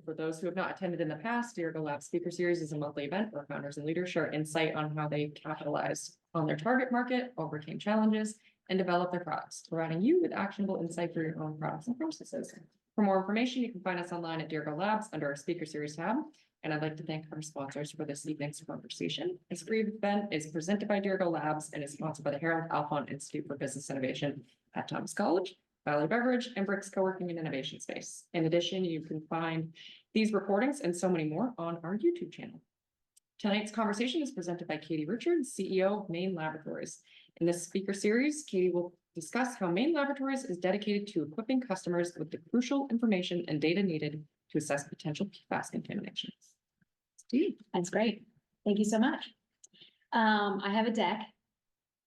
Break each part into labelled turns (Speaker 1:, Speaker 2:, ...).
Speaker 1: for those who have not attended in the past, Dirigo Lab Speaker Series is a monthly event where founders and leaders share insight on how they capitalize on their target market, overcame challenges, and develop their products, providing you with actionable insight for your own products and processes. For more information, you can find us online at Dirigo Labs under our Speaker Series tab. And I'd like to thank our sponsors for this evening's conversation. This brief event is presented by Dirigo Labs and is sponsored by the Harold Alphon Institute for Business Innovation at Thomas College, Valley Beverage, and Bricks Co-working and Innovation Space. In addition, you can find these recordings and so many more on our YouTube channel. Tonight's conversation is presented by Katie Richards, CEO of Maine Laboratories. In this speaker series, Katie will discuss how Maine Laboratories is dedicated to equipping customers with the crucial information and data needed to assess potential PFAS contaminations.
Speaker 2: Steve, that's great. Thank you so much. I have a deck.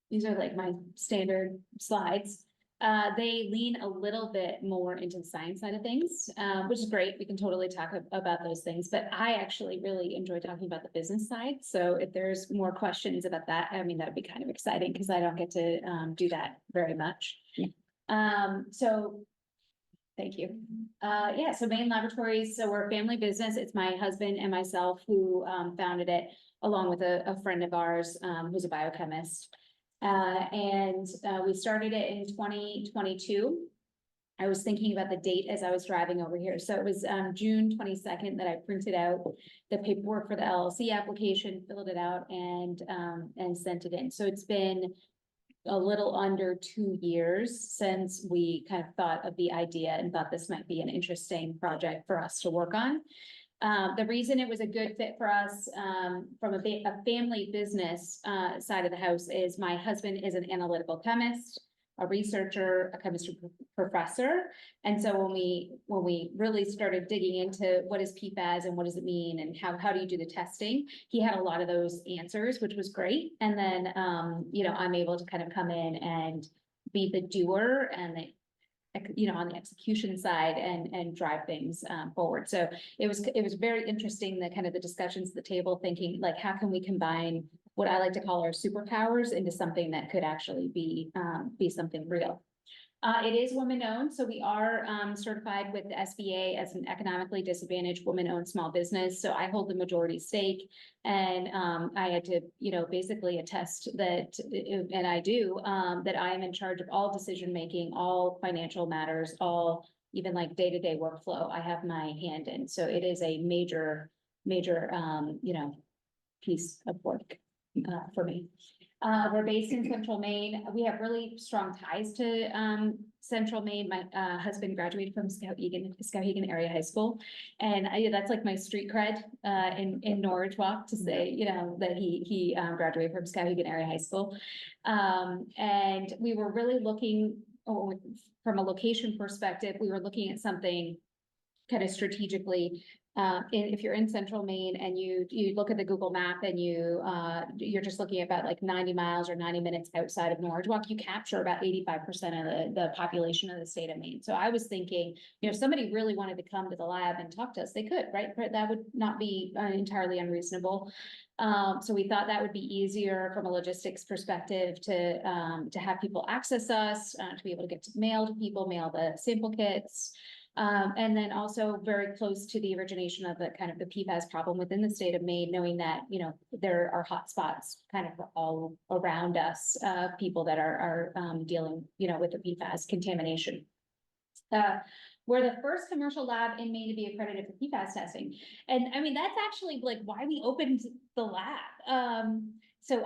Speaker 2: These are like my standard slides. They lean a little bit more into the science side of things, which is great. We can totally talk about those things, but I actually really enjoy talking about the business side. So if there's more questions about that, I mean, that would be kind of exciting because I don't get to do that very much. Yeah. So thank you. Yeah, so Maine Laboratories, so we're a family business. It's my husband and myself who founded it, along with a friend of ours who's a biochemist. We started it in 2022. I was thinking about the date as I was driving over here. So it was June 22nd that I printed out the paperwork for the LLC application, filled it out, and sent it in. So it's been a little under 2 years since we kind of thought of the idea and thought this might be an interesting project for us to work on. The reason it was a good fit for us from a family business side of the house is my husband is an analytical chemist, a researcher, a chemistry professor. And so when we really started digging into what is PFAS and what does it mean and how do you do the testing, he had a lot of those answers, which was great. And then, I'm able to kind of come in and be the doer and on the execution side and drive things forward. So it was very interesting, the kind of the discussions at the table, thinking like, how can we combine what I like to call our superpowers into something that could actually be something real. It is woman-owned, so we are certified with the SBA as an economically disadvantaged woman-owned small business. So I hold the majority stake, and I had to, basically attest that, and I do, that I am in charge of all decision-making, all financial matters, all even like day-to-day workflow. I have my hand in, so it is a major, piece of work for me. We're based in Central Maine. We have really strong ties to Central Maine. My husband graduated from Skowhegan Area High School, and that's like my street cred in Norwich Walk to say, that he graduated from Skowhegan Area High School. And we were really looking from a location perspective. We were looking at something kind of strategically. If you're in Central Maine and you look at the Google map and you're just looking at about like 90 miles or 90 minutes outside of Norwich Walk, you capture about 85% of the population of the state of Maine. So I was thinking, if somebody really wanted to come to the lab and talk to us, they could, right? That would not be entirely unreasonable. So we thought that would be easier from a logistics perspective to have people access us, to be able to get mail to people, mail the sample kits. And then also very close to the origination of the kind of the PFAS problem within the state of Maine, knowing that, there are hotspots kind of all around us, people that are dealing, with the PFAS contamination. We're the first commercial lab in Maine to be accredited for PFAS testing. And I mean, that's actually like why we opened the lab. So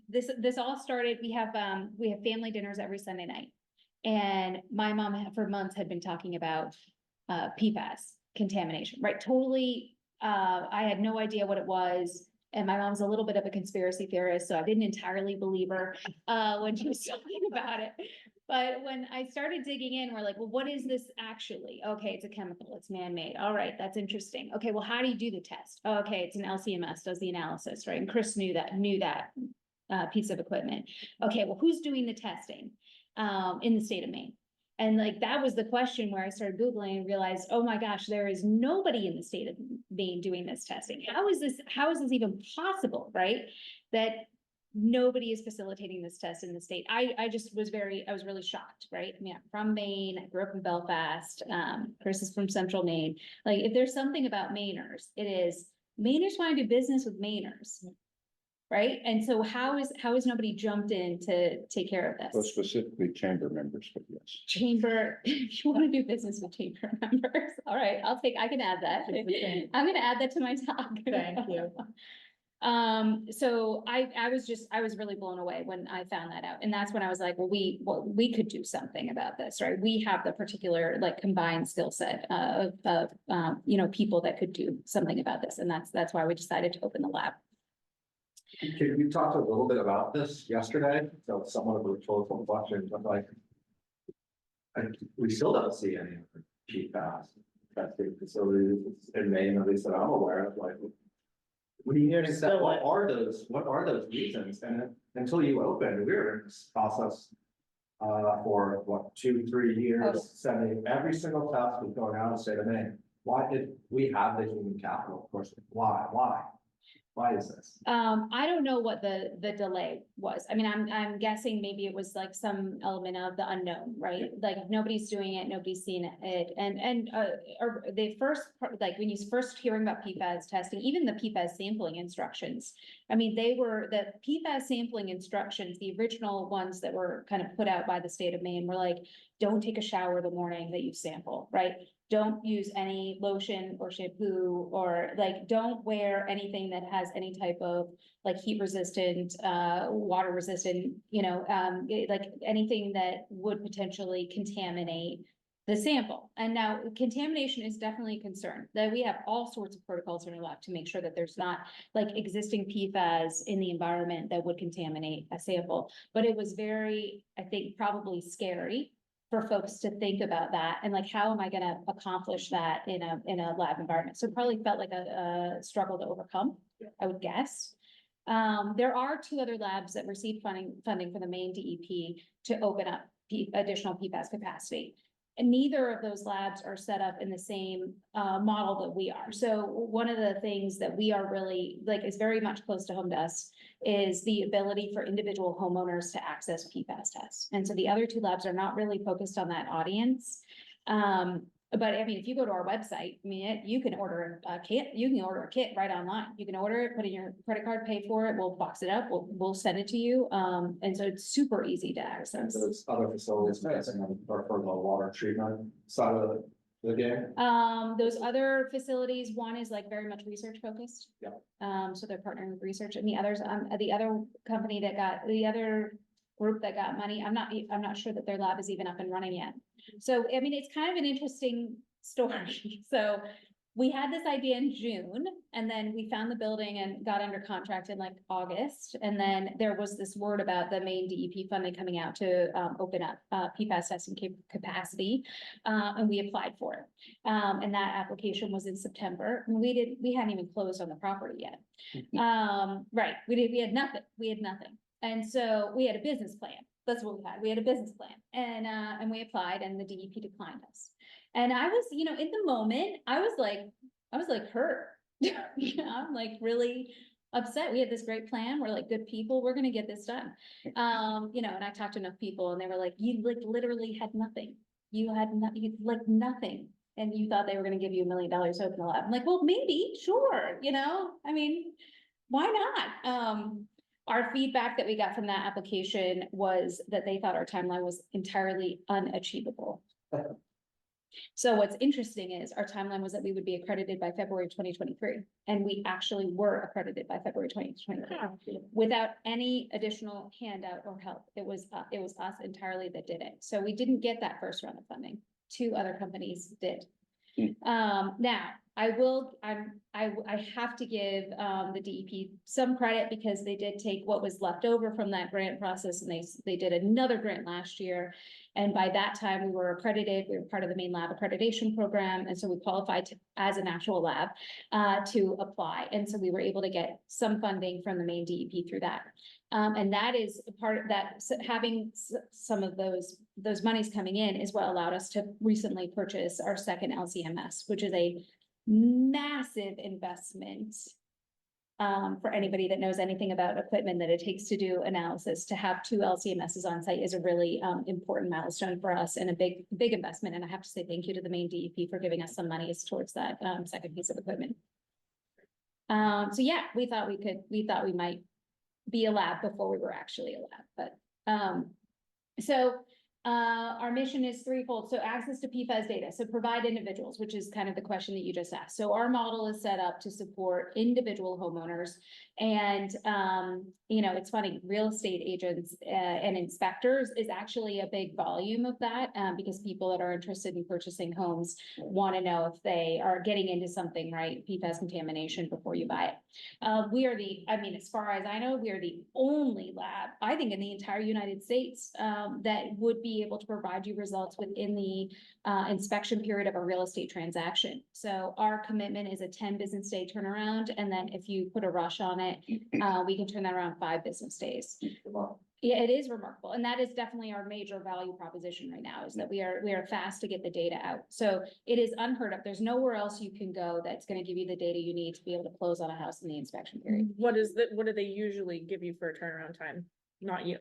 Speaker 2: this all started, we have family dinners every Sunday night. And my mom for months had been talking about PFAS contamination, right? Totally, I had no idea what it was. And my mom's a little bit of a conspiracy theorist, so I didn't entirely believe her when she was talking about it. But when I started digging in, we're like, well, what is this actually? Okay, it's a chemical, it's man-made. All right, that's interesting. Okay, well, how do you do the test? Oh, okay, it's an LCMS, does the analysis, right? And Chris knew that piece of equipment. Okay, well, who's doing the testing in the state of Maine? And like, that was the question where I started Googling and realized, oh my gosh, there is nobody in the state of Maine doing this testing. How is this even possible, right? That nobody is facilitating this test in the state. I was really shocked, right? I mean, I'm from Maine, I grew up in Belfast, Chris is from Central Maine. Like, if there's something about Mainers, it is Mainers want to do business with Mainers. Right? And so how is nobody jumped in to take care of
Speaker 3: So
Speaker 2: this?
Speaker 3: specifically chamber members, but yes.
Speaker 2: Chamber, if you want to do business with chamber members, all right, I can add that. I'm gonna add that to my talk.
Speaker 1: Thank you.
Speaker 2: So I was really blown away when I found that out. And that's when I was like, well, we could do something about this, right? We have the particular like combined skill set of you know, people that could do something about this. And that's why we decided to open the lab.
Speaker 4: We talked a little bit about this yesterday, so it's somewhat of a rhetorical question, but like. We still don't see any of the PFAS testing facilities in Maine, at least that I'm aware of, like. What do you accept, what are those reasons? And until you open, we were in this process. For what, 2-3 years, sending every single test was going out of the state of Maine. Why did we have the human capital? Of course, why is this?
Speaker 2: I don't know what the delay was. I mean, I'm guessing maybe it was like some element of the unknown, right? Like, if nobody's doing it, nobody's seen it. Or the first, like, when you first hearing about PFAS testing, even the PFAS sampling instructions. I mean, the PFAS sampling instructions, the original ones that were kind of put out by the state of Maine were like, don't take a shower the morning that you sample, right? Don't use any lotion or shampoo, or like, don't wear anything that has any type of like heat resistant, water resistant, you know, like anything that would potentially contaminate the sample. And now contamination is definitely a concern, that we have all sorts of protocols in our lab to make sure that there's not like existing PFAS in the environment that would contaminate a sample. But it was very, I think, probably scary for folks to think about that and like, how am I gonna accomplish that in a lab environment? So it probably felt like a struggle to overcome, I would guess. There are 2 other labs that received funding from the Maine DEP to open up additional PFAS capacity. And neither of those labs are set up in the same model that we are. So one of the things that we are really like is very much close to home to us is the ability for individual homeowners to access PFAS tests. And so the other 2 labs are not really focused on that audience. But I mean, if you go to our website, I mean, you can order a kit, right online. You can order it, put in your credit card, pay for it, we'll box it up, we'll send it to you. And so it's super easy to
Speaker 4: And
Speaker 2: access.
Speaker 4: those other facilities, are for the water treatment side of the game.
Speaker 2: Those other facilities, one is like very much research focused.
Speaker 4: Yeah.
Speaker 2: So they're partnering with research, and the others, the other company that got, the other group that got money, I'm not sure that their lab is even up and running yet. So, I mean, it's kind of an interesting story. So we had this idea in June, and then we found the building and got under contract in like August. And then there was this word about the Maine DEP funding coming out to open up PFAS testing capacity, and we applied for it. And that application was in September. And we hadn't even closed on the property yet. Right, we had nothing. And so we had a business plan. That's what we had. We had a business plan, and we applied, and the DEP declined us. And I was, you know, in the moment, I was like hurt. You know, I'm like really upset. We had this great plan. We're like good people. We're gonna get this done. You know, and I talked to enough people, and they were like, "You like literally had nothing. You had like nothing, and you thought they were gonna give you $1 million to open the lab." I'm like, "Well, maybe, sure. You know, I mean, why not?" Our feedback that we got from that application was that they thought our timeline was entirely unachievable. So what's interesting is our timeline was that we would be accredited by February 2023, and we actually were accredited by February 2023 without any additional handout or help. It was us entirely that did it. So we didn't get that first round of funding. 2 other companies did. Now I have to give the DEP some credit, because they did take what was left over from that grant process, and they did another grant last year. And by that time we were accredited. We were part of the Maine Lab accreditation program, and so we qualified as an actual lab to apply. And so we were able to get some funding from the Maine DEP through that. And that is a part of that, having some of those monies coming in is what allowed us to recently purchase our second LCMS, which is a massive investment For anybody that knows anything about equipment that it takes to do analysis, to have 2 LCMSs on site is a really important milestone for us and a big investment. And I have to say thank you to the Maine DEP for giving us some monies towards that second piece of equipment. So yeah, we thought we might be a lab before we were actually a lab, but our mission is threefold. So access to PFAS data, so provide individuals, which is kind of the question that you just asked. So our model is set up to support individual homeowners. And, you know, it's funny, real estate agents and inspectors is actually a big volume of that because people that are interested in purchasing homes want to know if they are getting into something, right? PFAS contamination before you buy it. We are as far as I know, we are the only lab, I think, in the entire United States that would be able to provide you results within the inspection period of a real estate transaction. So our commitment is a 10 business day turnaround. And then if you put a rush on it, we can turn that around 5 business days. Yeah, it is remarkable. And that is definitely our major value proposition right now, is that we are fast to get the data out. So it is unheard of. There's nowhere else you can go that's going to give you the data you need to be able to close on a house in the inspection period.
Speaker 5: What do they usually give you for a turnaround time? Not you.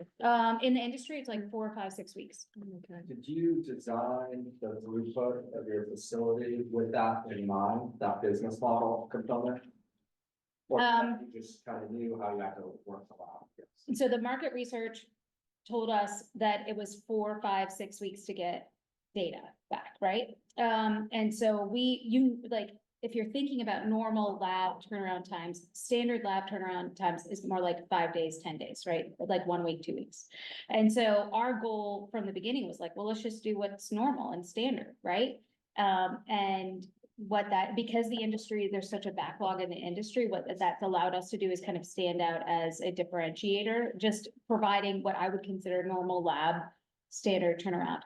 Speaker 2: In the industry, it's like 4, 5, 6 weeks.
Speaker 5: Okay.
Speaker 4: Did you design the throughput of your facility with that in mind, that business model component? Or you just kind of knew how you had to work the lab? Yes.
Speaker 2: So the market research told us that it was 4, 5, 6 weeks to get data back, right? And so if you're thinking about normal lab turnaround times, standard lab turnaround times is more like 5 days, 10 days, right? Like 1 week, 2 weeks. And so our goal from the beginning was like, well, let's just do what's normal and standard, right? And because the industry, there's such a backlog in the industry, what that's allowed us to do is kind of stand out as a differentiator, just providing what I would consider normal lab standard turnaround.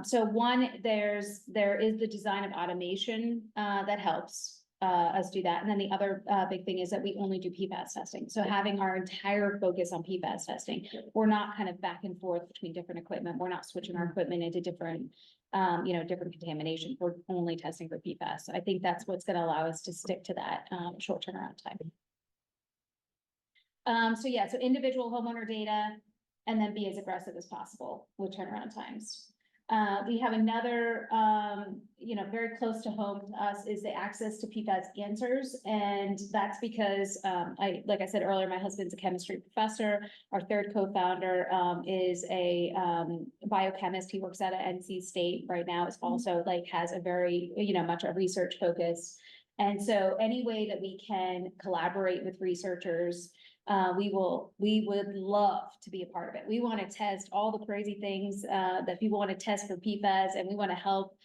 Speaker 2: So one, there is the design of automation that helps us do that. And then the other big thing is that we only do PFAS testing. So having our entire focus on PFAS testing, we're not kind of back and forth between different equipment. We're not switching our equipment into different contamination. We're only testing for PFAS. I think that's what's going to allow us to stick to that short turnaround time. So individual homeowner data, and then be as aggressive as possible with turnaround times. We have another, very close to home to us is the access to PFAS answers. And that's because, like I said earlier, my husband's a chemistry professor. Our third co-founder is a biochemist. He works out at NC State right now. Is also has a very, much a research focus. And so any way that we can collaborate with researchers, we would love to be a part of it. We want to test all the crazy things that people want to test for PFAS, and we want to help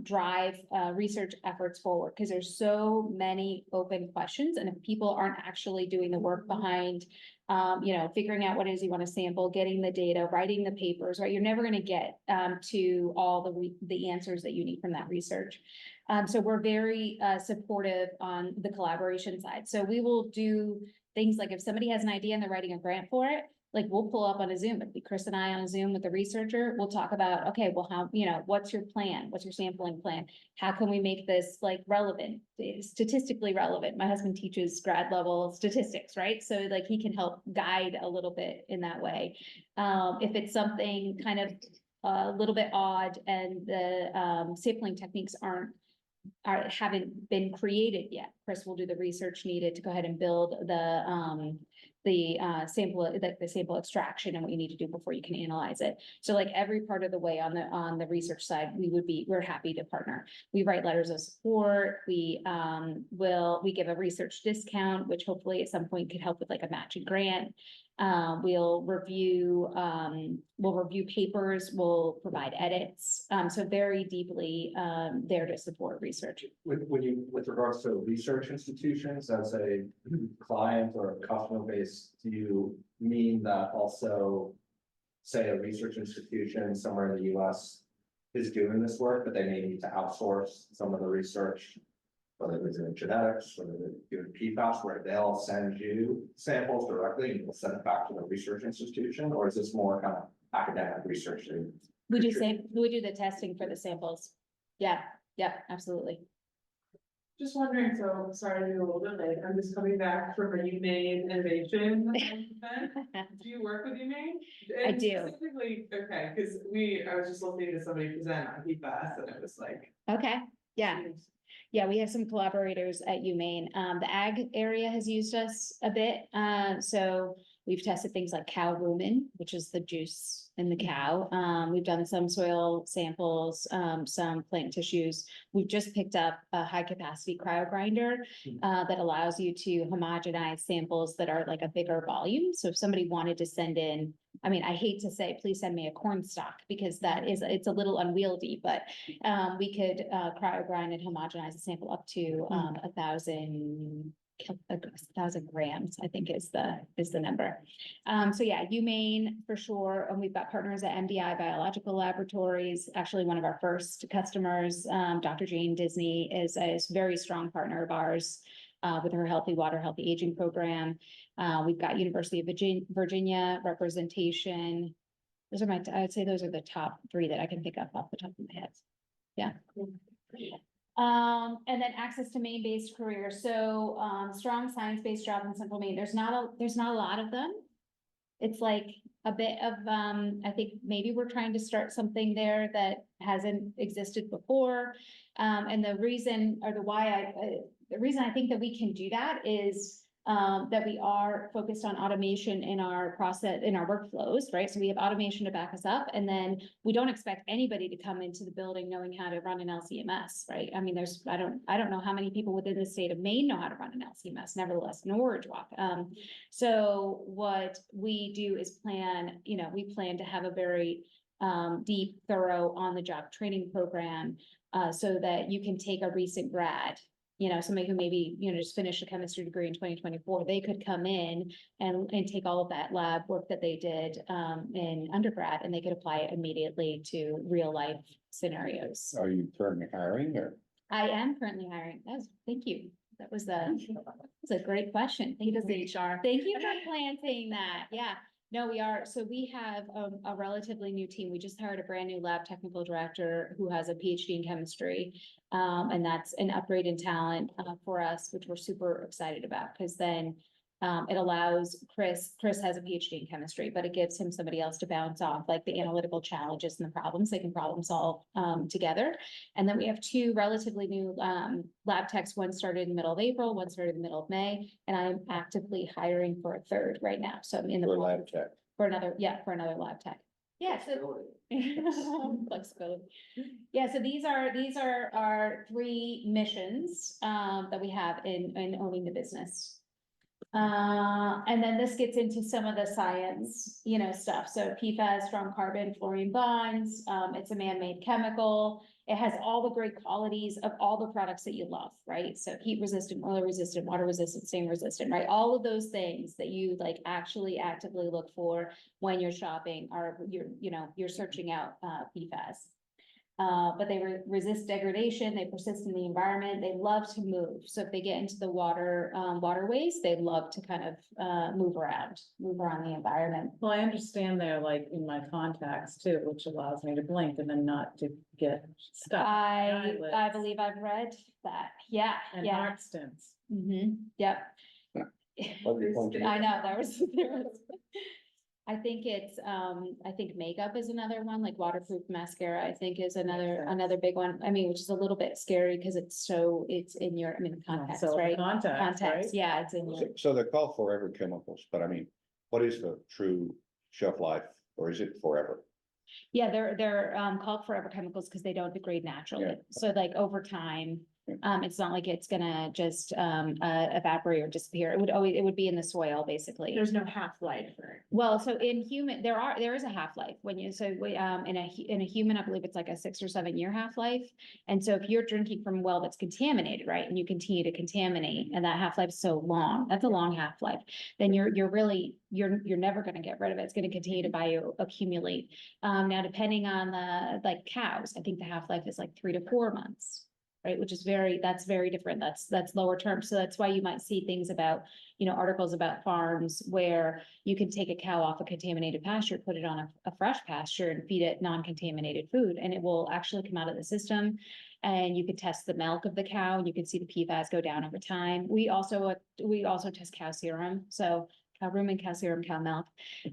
Speaker 2: drive research efforts forward, because there's so many open questions, and if people aren't actually doing the work behind figuring out what it is you want to sample, getting the data, writing the papers, right, you're never going to get to all the answers that you need from that research. So we're very supportive on the collaboration side. So we will do things like if somebody has an idea and they're writing a grant for it, like we'll pull up on a Zoom, it'd be Chris and I on a Zoom with the researcher. We'll talk about, okay, well, how, what's your plan? What's your sampling plan? How can we make this relevant, statistically relevant? My husband teaches grad level statistics, right? So he can help guide a little bit in that way. If it's something kind of a little bit odd and the sampling techniques haven't been created yet, Chris will do the research needed to go ahead and build the sample extraction and what you need to do before you can analyze it. So every part of the way on the research side, we're happy to partner. We write letters of support. We give a research discount, which hopefully at some point could help with a matching grant. We'll review papers, we'll provide edits. So very deeply there to support research.
Speaker 4: With regards to research institutions as a client or a customer base, do you mean that also, say, a research institution somewhere in the US is doing this work, but they may need to outsource some of the research, whether it's in genetics, whether they're doing PFAS, where they'll send you samples directly and you'll send it back to the research institution? Or is this more kind of academic research?
Speaker 2: We do the testing for the samples. Yeah, absolutely.
Speaker 6: Just wondering, so sorry to be a little bit late, I'm just coming back from a Maine innovation event. Do you work with Maine?
Speaker 2: I do.
Speaker 6: Specifically, okay, cause I was just listening to somebody present on PFAS and it was like.
Speaker 2: Okay, yeah. Yeah, we have some collaborators at UMaine. The ag area has used us a bit. So we've tested things like cow rumen, which is the juice in the cow. We've done some soil samples, some plant tissues. We've just picked up a high capacity cryo grinder that allows you to homogenize samples that are like a bigger volume. So if somebody wanted to send in, I mean, I hate to say, please send me a corn stalk because it's a little unwieldy, but we could cryo grind and homogenize a sample up to 1,000 grams, I think is the number. So yeah, UMaine for sure. And we've got partners at MDI Biological Laboratories. Actually, one of our first customers, Dr. Jane Disney is a very strong partner of ours with her Healthy Water, Healthy Aging program. We've got University of Virginia representation. Those are I would say those are the top three that I can pick up off the top of my head. Yeah. And then access to Maine-based careers. So, strong science-based job in Central Maine. There's not a lot of them. It's like a bit of, I think maybe we're trying to start something there that hasn't existed before. And the reason or the reason I think that we can do that is that we are focused on automation in our process, in our workflows, right? So we have automation to back us up, and then we don't expect anybody to come into the building knowing how to run an LCMS, right? I mean, I don't know how many people within the state of Maine know how to run an LCMS, nevertheless, nor walk. So what we do is we plan to have a very deep, thorough on-the-job training program so that you can take a recent grad, somebody who maybe, just finished a chemistry degree in 2024, they could come in and take all of that lab work that they did in undergrad, and they could apply it immediately to real life scenarios.
Speaker 3: Are you currently hiring or?
Speaker 2: I am currently hiring. Thank you. That was a great question. Thank you. Thank you for planting that. Yeah. No, we are. So we have a relatively new team. We just hired a brand new lab technical director who has a PhD in chemistry. And that's an upgrade in talent for us, which we're super excited about, because then it allows Chris has a PhD in chemistry, but it gives him somebody else to bounce off, like the analytical challenges and the problems they can problem solve together. And then we have two relatively new lab techs. One started in the middle of April, one started in the middle of May, and I'm actively hiring for a third right now. So I'm in the
Speaker 3: For lab tech.
Speaker 2: for another lab tech. Yeah, so flexibility. Yeah, so these are our three missions that we have in owning the business. And then this gets into some of the science, stuff. So PFAS, strong carbon, fluorine bonds. It's a man-made chemical. It has all the great qualities of all the products that you love, right? So heat resistant, oil resistant, water resistant, stain resistant, right? All of those things that you actually actively look for when you're shopping you're searching out PFAS. But they resist degradation, they persist in the environment, they love to move. So if they get into the waterways, they love to kind of move around the environment.
Speaker 7: Well, I understand they're like in my contacts too, which allows me to blink and then not to get stuck.
Speaker 2: I believe I've read that. Yeah,
Speaker 7: And
Speaker 2: yeah.
Speaker 7: heart stents.
Speaker 2: Yep.
Speaker 3: Acupuncture.
Speaker 2: I know, there was. I think makeup is another one, like waterproof mascara, I think is another big one. I mean, which is a little bit scary because it's in your, contacts,
Speaker 7: So
Speaker 2: right?
Speaker 7: contacts, right?
Speaker 2: Contacts, yeah, it's in your.
Speaker 3: So they're called forever chemicals, but I mean, what is the true shelf life, or is it forever?
Speaker 2: Yeah, they're called forever chemicals because they don't degrade naturally.
Speaker 3: Yeah.
Speaker 2: So over time, it's not like it's gonna just evaporate or disappear. It would be in the soil, basically.
Speaker 6: There's no half-life for it.
Speaker 2: Well, so in human, there is a half-life in a human, I believe it's like a 6 or 7 year half-life. And so if you're drinking from a well that's contaminated, right, and you continue to contaminate, and that half-life is so long, that's a long half-life, then you're never gonna get rid of it. It's gonna continue to bioaccumulate. Now, depending on the cows, I think the half-life is like 3 to 4 months. Right, which is that's very different. That's lower term. So that's why you might see things about, articles about farms where you can take a cow off a contaminated pasture, put it on a fresh pasture and feed it non-contaminated food, and it will actually come out of the system. And you could test the milk of the cow and you can see the PFAS go down over time. We also test cow serum, so cow rumen, cow serum, cow milk.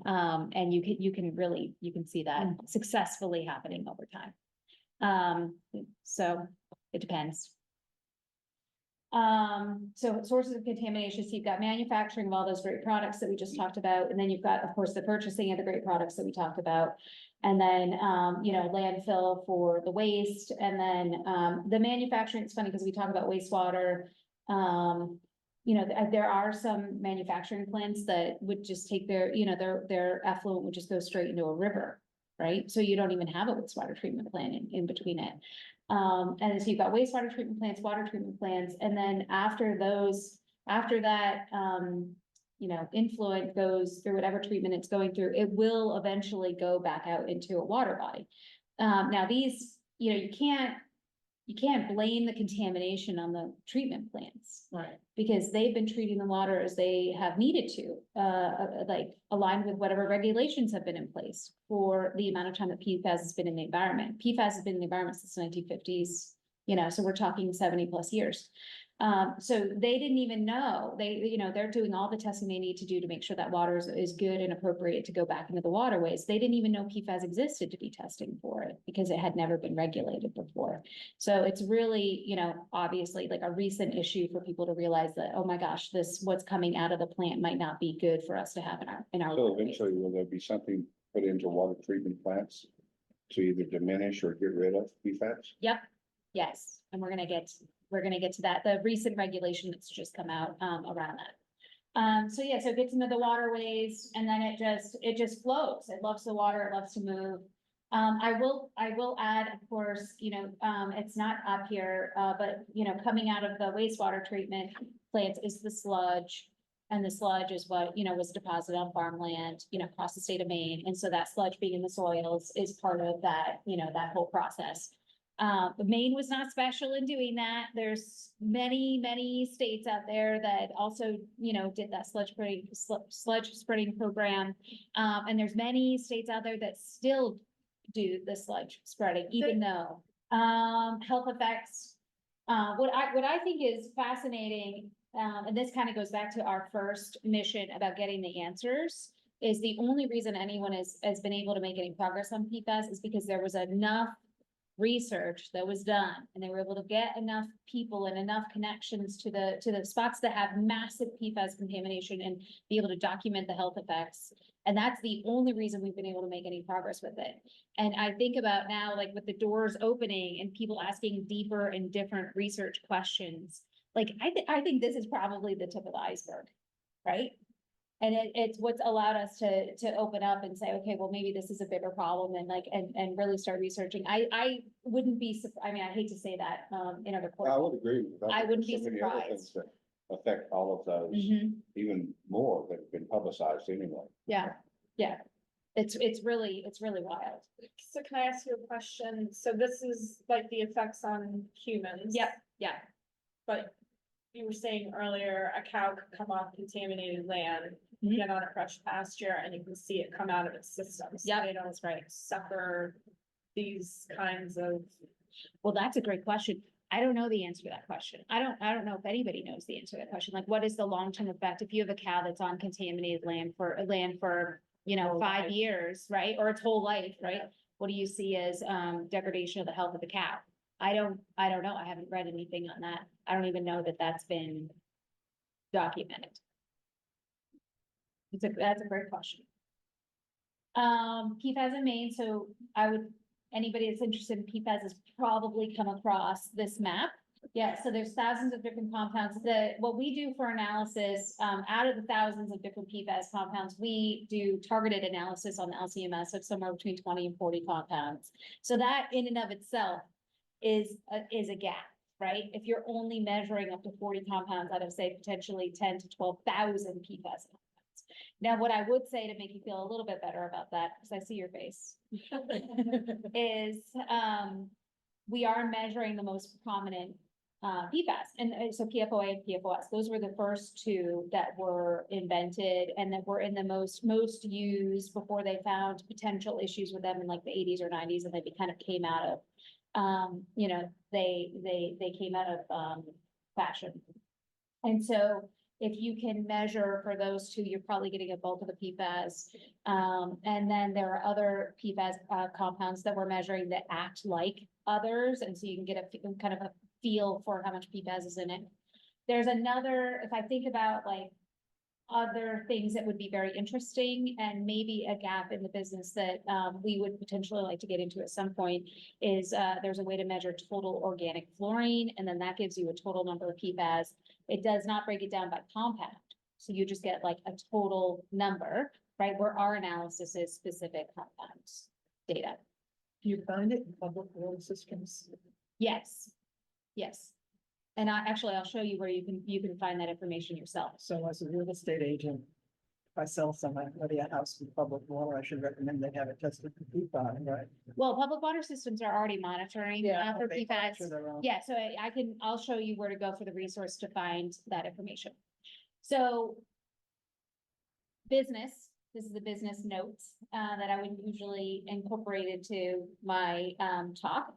Speaker 2: And you can see that successfully happening over time. So it depends. So sources of contamination, so you've got manufacturing of all those great products that we just talked about, and then you've got, of course, the purchasing of the great products that we talked about. And then, landfill for the waste, and then, the manufacturing, it's funny because we talk about wastewater. There are some manufacturing plants that would just take their effluent would just go straight into a river, right? So you don't even have a wastewater treatment plant in between it. And so you've got wastewater treatment plants, water treatment plants, and then after that, influent goes through whatever treatment it's going through, it will eventually go back out into a water body. Now these, you can't blame the contamination on the treatment plants.
Speaker 1: Right.
Speaker 2: Because they've been treating the water as they have needed to, like aligned with whatever regulations have been in place for the amount of time that PFAS has been in the environment. PFAS has been in the environment since the 1950s, so we're talking 70+ years. So they didn't even know, they're doing all the testing they need to do to make sure that water is good and appropriate to go back into the waterways. They didn't even know PFAS existed to be testing for it because it had never been regulated before. So it's really, obviously like a recent issue for people to realize that, oh my gosh, what's coming out of the plant might not be good for us to have in our.
Speaker 3: So
Speaker 2: waterways.
Speaker 3: eventually, will there be something put into water treatment plants to either diminish or get rid of PFAS?
Speaker 2: Yep, yes, and we're gonna get to that, the recent regulation that's just come out, around that. So it gets into the waterways and then it just flows. It loves the water, it loves to move. I will add, of course, it's not up here, but coming out of the wastewater treatment plants is the sludge. And the sludge is what, was deposited on farmland, across the state of Maine. And so that sludge being in the soils is part of that, that whole process. Maine was not special in doing that. There's many states out there that also, did that sludge spreading program. And there's many states out there that still do the sludge spreading, even though, health effects. What I think is fascinating, and this kind of goes back to our first mission about getting the answers, is the only reason anyone has been able to make any progress on PFAS is because there was enough research that was done and they were able to get enough people and enough connections to the spots that have massive PFAS contamination and be able to document the health effects. And that's the only reason we've been able to make any progress with it. And I think about now, like with the doors opening and people asking deeper and different research questions, like I think this is probably the tip of the iceberg, right? And it's what's allowed us to open up and say, okay, well, maybe this is a bigger problem and really start researching. I wouldn't be, I mean, I hate to say that, in other
Speaker 3: I
Speaker 2: quarters.
Speaker 3: would agree with that.
Speaker 2: I wouldn't be
Speaker 3: There's so many other things that affect all of those,
Speaker 2: Mhm.
Speaker 3: even more that have been publicized anyway.
Speaker 2: Yeah, it's really wild.
Speaker 5: So can I ask you a question? So this is like the effects on humans.
Speaker 2: Yep, yeah,
Speaker 5: But you were saying earlier, a cow could come off contaminated land,
Speaker 2: Mhm.
Speaker 5: get on a fresh pasture, and you can see it come out of its systems.
Speaker 2: Yep,
Speaker 5: They don't
Speaker 2: that's right.
Speaker 5: suffer these kinds of.
Speaker 2: Well, that's a great question. I don't know the answer to that question. I don't know if anybody knows the answer to that question. Like, what is the long-term effect if you have a cow that's on contaminated land for,
Speaker 5: Whole
Speaker 2: 5
Speaker 5: life.
Speaker 2: years, right? Or its whole life, right? What do you see as, degradation of the health of the cow? I don't know. I haven't read anything on that. I don't even know that that's been documented. That's a great question. PFAS in Maine, so anybody that's interested in PFAS has probably come across this map. Yeah, so there's thousands of different compounds what we do for analysis, out of the thousands of different PFAS compounds, we do targeted analysis on the LCMS of somewhere between 20 and 40 compounds. So that in and of itself is a gap, right? If you're only measuring up to 40 compounds out of, say, potentially 10 to 12,000 PFAS compounds. Now, what I would say to make you feel a little bit better about that, because I see your face, is we are measuring the most prominent PFAS, and so PFOA and PFOS. Those were the first two that were invented and that were in the most used before they found potential issues with them in like the 80s or 90s, and they kind of came out of you know, they came out of, fashion. And so if you can measure for those two, you're probably getting a bulk of the PFAS. And then there are other PFAS, compounds that we're measuring that act like others, and so you can get kind of a feel for how much PFAS is in it. There's another, if I think about like other things that would be very interesting and maybe a gap in the business that we would potentially like to get into at some point is there's a way to measure total organic fluorine, and then that gives you a total number of PFAS. It does not break it down by compound, so you just get like a total number, right, where our analysis is specific compounds data.
Speaker 8: You find it in public water systems?
Speaker 2: Yes, yes. And I'll show you where you can find that information yourself.
Speaker 8: So as a real estate agent, if I sell somebody a house with public water, I should recommend they have it tested for PFAS, right?
Speaker 2: Well, public water systems are already monitoring for
Speaker 8: They
Speaker 2: PFAS.
Speaker 8: monitor their own.
Speaker 2: Yeah, so I'll show you where to go for the resource to find that information. So business, this is the business notes that I would usually incorporate into my talk.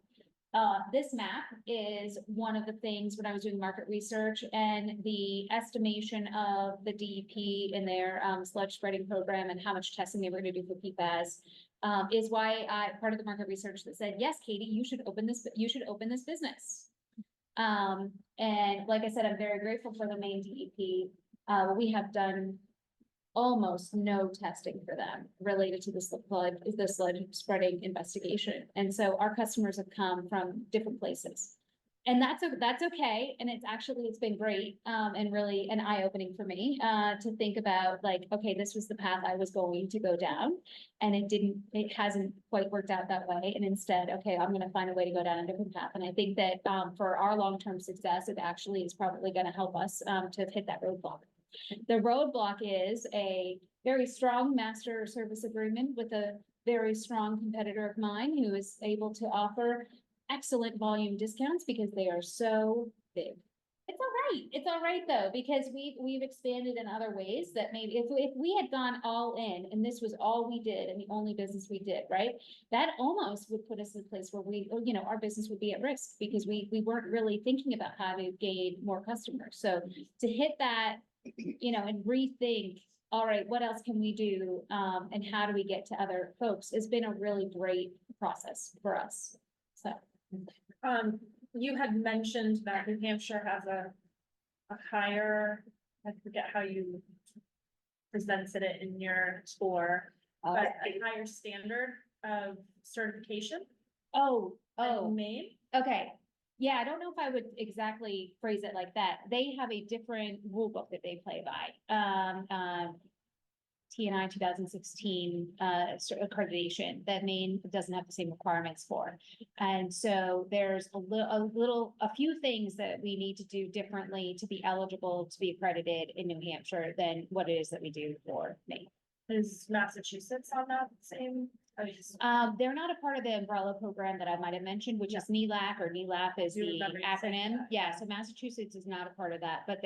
Speaker 2: This map is one of the things when I was doing market research, and the estimation of the DEP in their sludge spreading program and how much testing they were going to do for PFAS is why part of the market research that said, yes, Katie, you should open this business. And like I said, I'm very grateful for the Maine DEP. We have done almost no testing for them related to the sludge spreading investigation. And so our customers have come from different places. And that's okay. And it's been great, and really an eye-opening for me, to think about like, okay, this was the path I was going to go down, and it hasn't quite worked out that way. And instead, okay, I'm going to find a way to go down a different path. And I think that, for our long-term success, it actually is probably going to help us, to hit that roadblock. The roadblock is a very strong master service agreement with a very strong competitor of mine who is able to offer excellent volume discounts because they are so big. It's all right though, because we've expanded in other ways that maybe if we had gone all in and this was all we did and the only business we did, right? That almost would put us in a place where our business would be at risk because we weren't really thinking about how to gain more customers. So to hit that, and rethink, all right, what else can we do? And how do we get to other folks? It's been a really great process for us. So.
Speaker 5: You had mentioned that New Hampshire has a higher, I forget how you presented it in your score, but a higher standard of certification.
Speaker 2: Oh,
Speaker 5: Maine.
Speaker 2: okay. Yeah, I don't know if I would exactly phrase it like that. They have a different rule book that they play by. T&I 2016 accreditation that Maine doesn't have the same requirements for. And so there's a few things that we need to do differently to be eligible to be accredited in New Hampshire than what it is that we do for Maine.
Speaker 5: Is Massachusetts on that same?
Speaker 2: They're not a part of the umbrella program that I might have mentioned, which is NELAC, or NELAP is
Speaker 5: You
Speaker 2: the
Speaker 5: remember you saying
Speaker 2: acronym.
Speaker 5: that,
Speaker 2: Yeah, so Massachusetts is not a part of that, but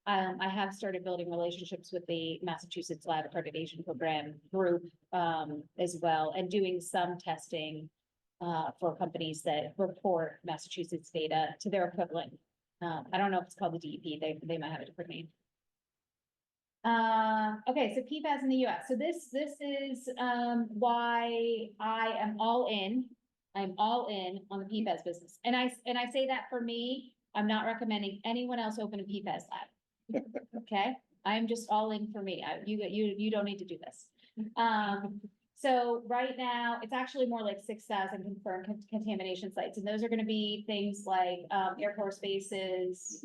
Speaker 2: I have started building relationships with the Massachusetts Lab Accreditation Program group as well, and doing some testing for companies that report Massachusetts data to their equivalent. I don't know if it's called the DEP. They might have a different name. Okay, so PFAS in the US. So this is why I am all in. I'm all in on the PFAS business. And I say that for me, I'm not recommending anyone else open a PFAS lab. Okay, I'm just all in for me. You don't need to do this. So right now, it's actually more like 6,000 confirmed contamination sites, and those are gonna be things like Air Force bases,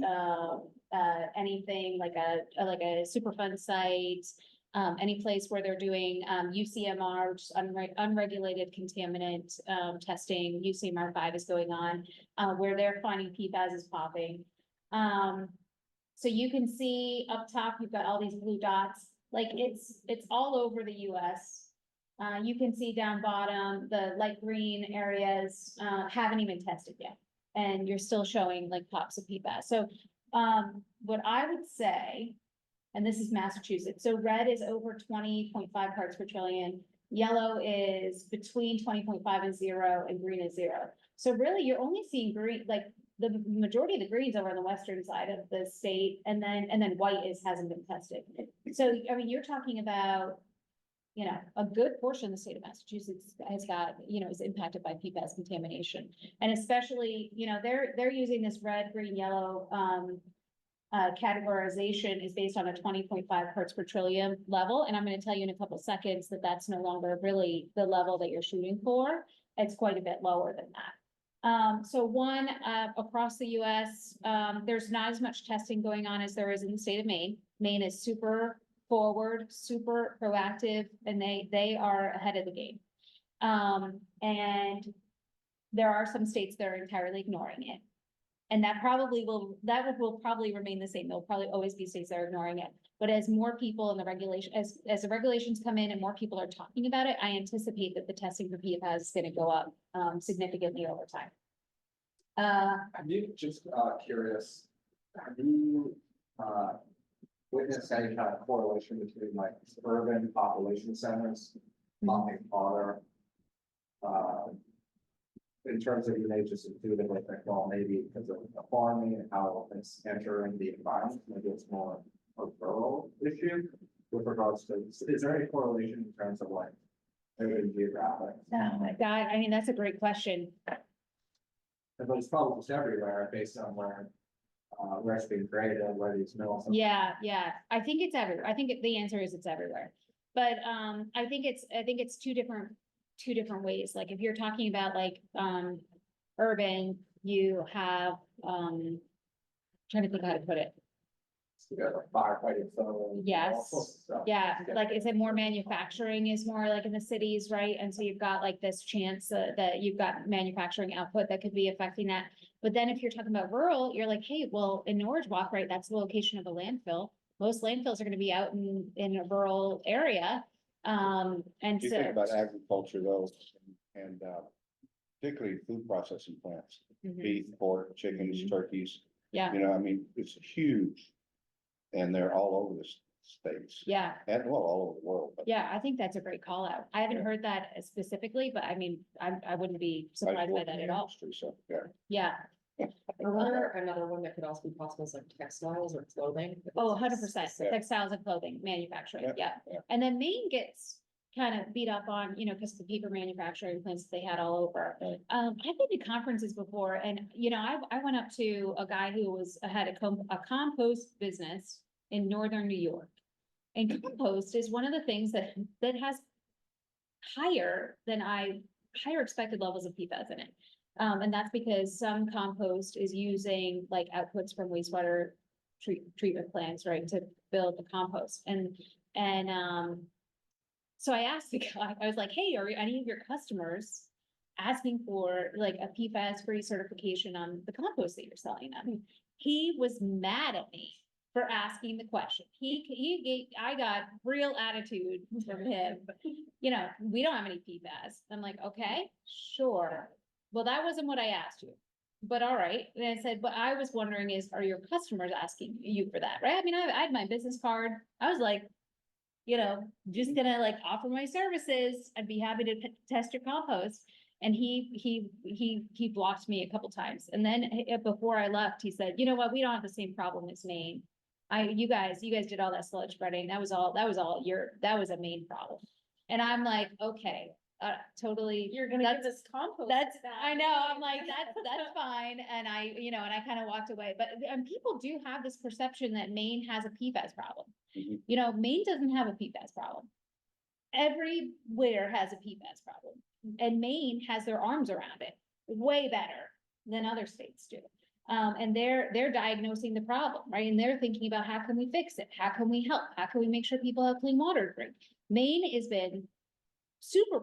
Speaker 2: anything like a Superfund site, any place where they're doing UCMR, which is unregulated contaminant testing. UCMR 5 is going on, where they're finding PFAS is popping. So you can see up top, you've got all these blue dots, like it's all over the US. You can see down bottom, the light green areas haven't even tested yet. And you're still showing like pops of PFAS. So what I would say, and this is Massachusetts, so red is over 20.5 parts per trillion. Yellow is between 20.5 and 0, and green is 0. So really, you're only seeing green, like, the majority of the greens over on the western side of the state, and then white hasn't been tested. So, I mean, you're talking about, you know, a good portion of the state of Massachusetts has got, you know, is impacted by PFAS contamination. And especially, you know, they're using this red, green, yellow, categorization is based on a 20.5 parts per trillion level. And I'm gonna tell you in a couple seconds that that's no longer really the level that you're shooting for. It's quite a bit lower than that. So one, across the US, there's not as much testing going on as there is in the state of Maine. Maine is super forward, super proactive, and they are ahead of the game. And there are some states that are entirely ignoring it. And that will probably remain the same. There'll probably always be states that are ignoring it. But as more people in the regulation, as the regulations come in and more people are talking about it, I anticipate that the testing for PFAS is gonna go up significantly over time.
Speaker 4: I'm just curious, have you witnessed any kind of correlation between like urban population centers, popping water? In terms of, you may just include it like, well, maybe because of the farming and how it's entering the environment, maybe it's more a rural issue with regards to, is there any correlation in terms of like, maybe geographic?
Speaker 2: Oh my God, I mean, that's a great question.
Speaker 4: But it's probably just everywhere based on where it's being created, where these mills.
Speaker 2: Yeah, I think it's everywhere. I think the answer is it's everywhere. But I think it's two different ways. Like if you're talking about like urban, you have trying to think how to put it.
Speaker 4: You got like firefighting, so.
Speaker 2: Yes. Yeah, like is it more manufacturing is more like in the cities, right? And so you've got like this chance that you've got manufacturing output that could be affecting that. But then if you're talking about rural, you're like, hey, well, in Norwich Walk, right, that's the location of a landfill. Most landfills are gonna be out in a rural area. And
Speaker 3: If you
Speaker 2: so,
Speaker 3: think about agriculture though, and particularly food processing plants,
Speaker 2: Mhm.
Speaker 3: beef, pork, chickens,
Speaker 2: Mhm.
Speaker 3: turkeys.
Speaker 2: Yeah.
Speaker 3: You know, I mean, it's huge. And they're all over the states
Speaker 2: yeah,
Speaker 3: and well, all over the world. But
Speaker 2: yeah, I think that's a great call out. I haven't
Speaker 3: Yeah.
Speaker 2: heard that specifically, but I mean, I wouldn't be
Speaker 3: I've
Speaker 2: surprised by
Speaker 3: worked
Speaker 2: that
Speaker 3: in
Speaker 2: at
Speaker 3: the
Speaker 2: all.
Speaker 3: industry, so, yeah.
Speaker 2: Yeah,
Speaker 1: I wonder another one that could also be possible is like textiles or clothing.
Speaker 2: oh, 100%.
Speaker 3: Yeah.
Speaker 2: Textiles and clothing, manufacturing,
Speaker 3: Yeah,
Speaker 2: yeah.
Speaker 3: yeah.
Speaker 2: And then Maine gets kind of beat up on, you know, because the paper manufacturing plants they had all over.
Speaker 3: Right.
Speaker 2: I've been to conferences before and, you know, I went up to a guy who had a compost business in northern New York. And compost is one of the things that has higher expected levels of PFAS in it. And that's because some compost is using like outputs from wastewater treatment plants, right, to build the compost. So I asked the guy, I was like, hey, are any of your customers asking for like a PFAS-free certification on the compost that you're selling them? He was mad at me for asking the question. I got real attitude from him. You know, we don't have any PFAS. I'm like, okay, sure. Well, that wasn't what I asked you. But all right. And I said, but I was wondering are your customers asking you for that, right? I mean, I had my business card. I was like, you know, just gonna like offer my services. I'd be happy to test your compost. And he blocked me a couple times. And then before I left, he said, you know what, we don't have the same problem as Maine. You guys did all that sludge spreading. That was all that was a Maine problem. And I'm like, okay, totally.
Speaker 5: You're gonna give this compost.
Speaker 2: I know, I'm like, that's fine. And I kind of walked away, but, and people do have this perception that Maine has a PFAS problem.
Speaker 3: Mhm.
Speaker 2: You know, Maine doesn't have a PFAS problem. Everywhere has a PFAS problem. And Maine has their arms around it way better than other states do. And they're diagnosing the problem, right? And they're thinking about how can we fix it? How can we help? How can we make sure people have clean water to drink? Maine has been super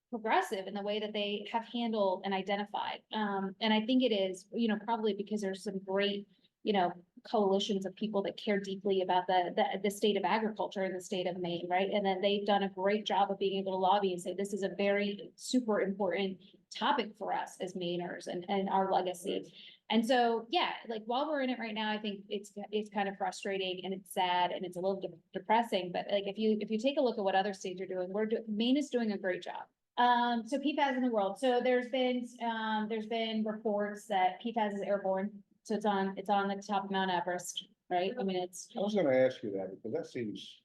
Speaker 2: progressive in the way that they have handled and identified. And I think it is, you know, probably because there's some great, you know, coalitions of people that care deeply about the state of agriculture in the state of Maine, right? And then they've done a great job of being able to lobby and say, this is a very super important topic for us as Mainers and our legacy. And so, yeah, like while we're in it right now, I think it's kind of frustrating and it's sad and it's a little depressing, but like if you take a look at what other states are doing, Maine is doing a great job. So PFAS in the world, so there's been reports that PFAS is airborne, so it's on the top of Mount Everest, right? I mean, it's,
Speaker 3: I was gonna ask you that because that seems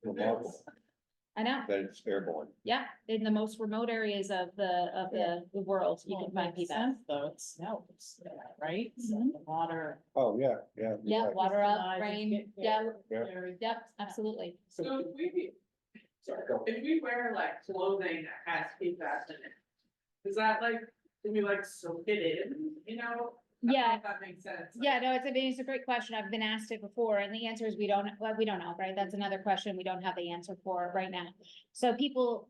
Speaker 3: remarkable
Speaker 2: I know,
Speaker 3: that it's airborne.
Speaker 2: yeah, in the most remote areas of the world, you
Speaker 7: Well,
Speaker 2: can
Speaker 7: it
Speaker 2: find
Speaker 7: makes
Speaker 2: PFAS.
Speaker 7: sense, though, it snows there, right? So
Speaker 2: Mhm.
Speaker 7: the water.
Speaker 3: Oh, yeah, yeah.
Speaker 2: Yeah,
Speaker 3: right.
Speaker 2: water up,
Speaker 7: crystallizes,
Speaker 2: rain,
Speaker 7: get
Speaker 2: yeah,
Speaker 7: very-
Speaker 2: yep, absolutely.
Speaker 6: So
Speaker 4: Sorry, go.
Speaker 6: if we wear like clothing that has PFAS in it, is that like, can we like soak it in, you know? I don't know
Speaker 2: Yeah.
Speaker 6: if that makes sense.
Speaker 2: Yeah, no, it's a great question. I've been asked it before, and the answer is we don't know, right? That's another question we don't have the answer for right now. So people,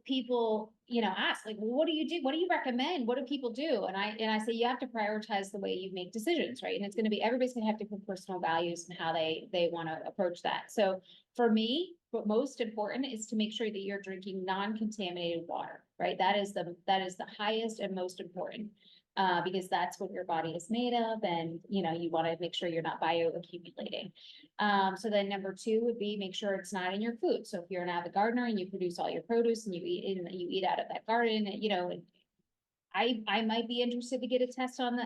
Speaker 2: ask like, well, what do you do? What do you recommend? What do people do? And I say, you have to prioritize the way you make decisions, right? And it's gonna be, everybody's gonna have different personal values and how they wanna approach that. So for me, what most important is to make sure that you're drinking non-contaminated water, right? That is the highest and most important. Because that's what your body is made of, and you want to make sure you're not bioaccumulating. So then number two would be make sure it's not in your food. So if you're an avid gardener and you produce all your produce and you eat out of that garden, I might be interested to get a test on the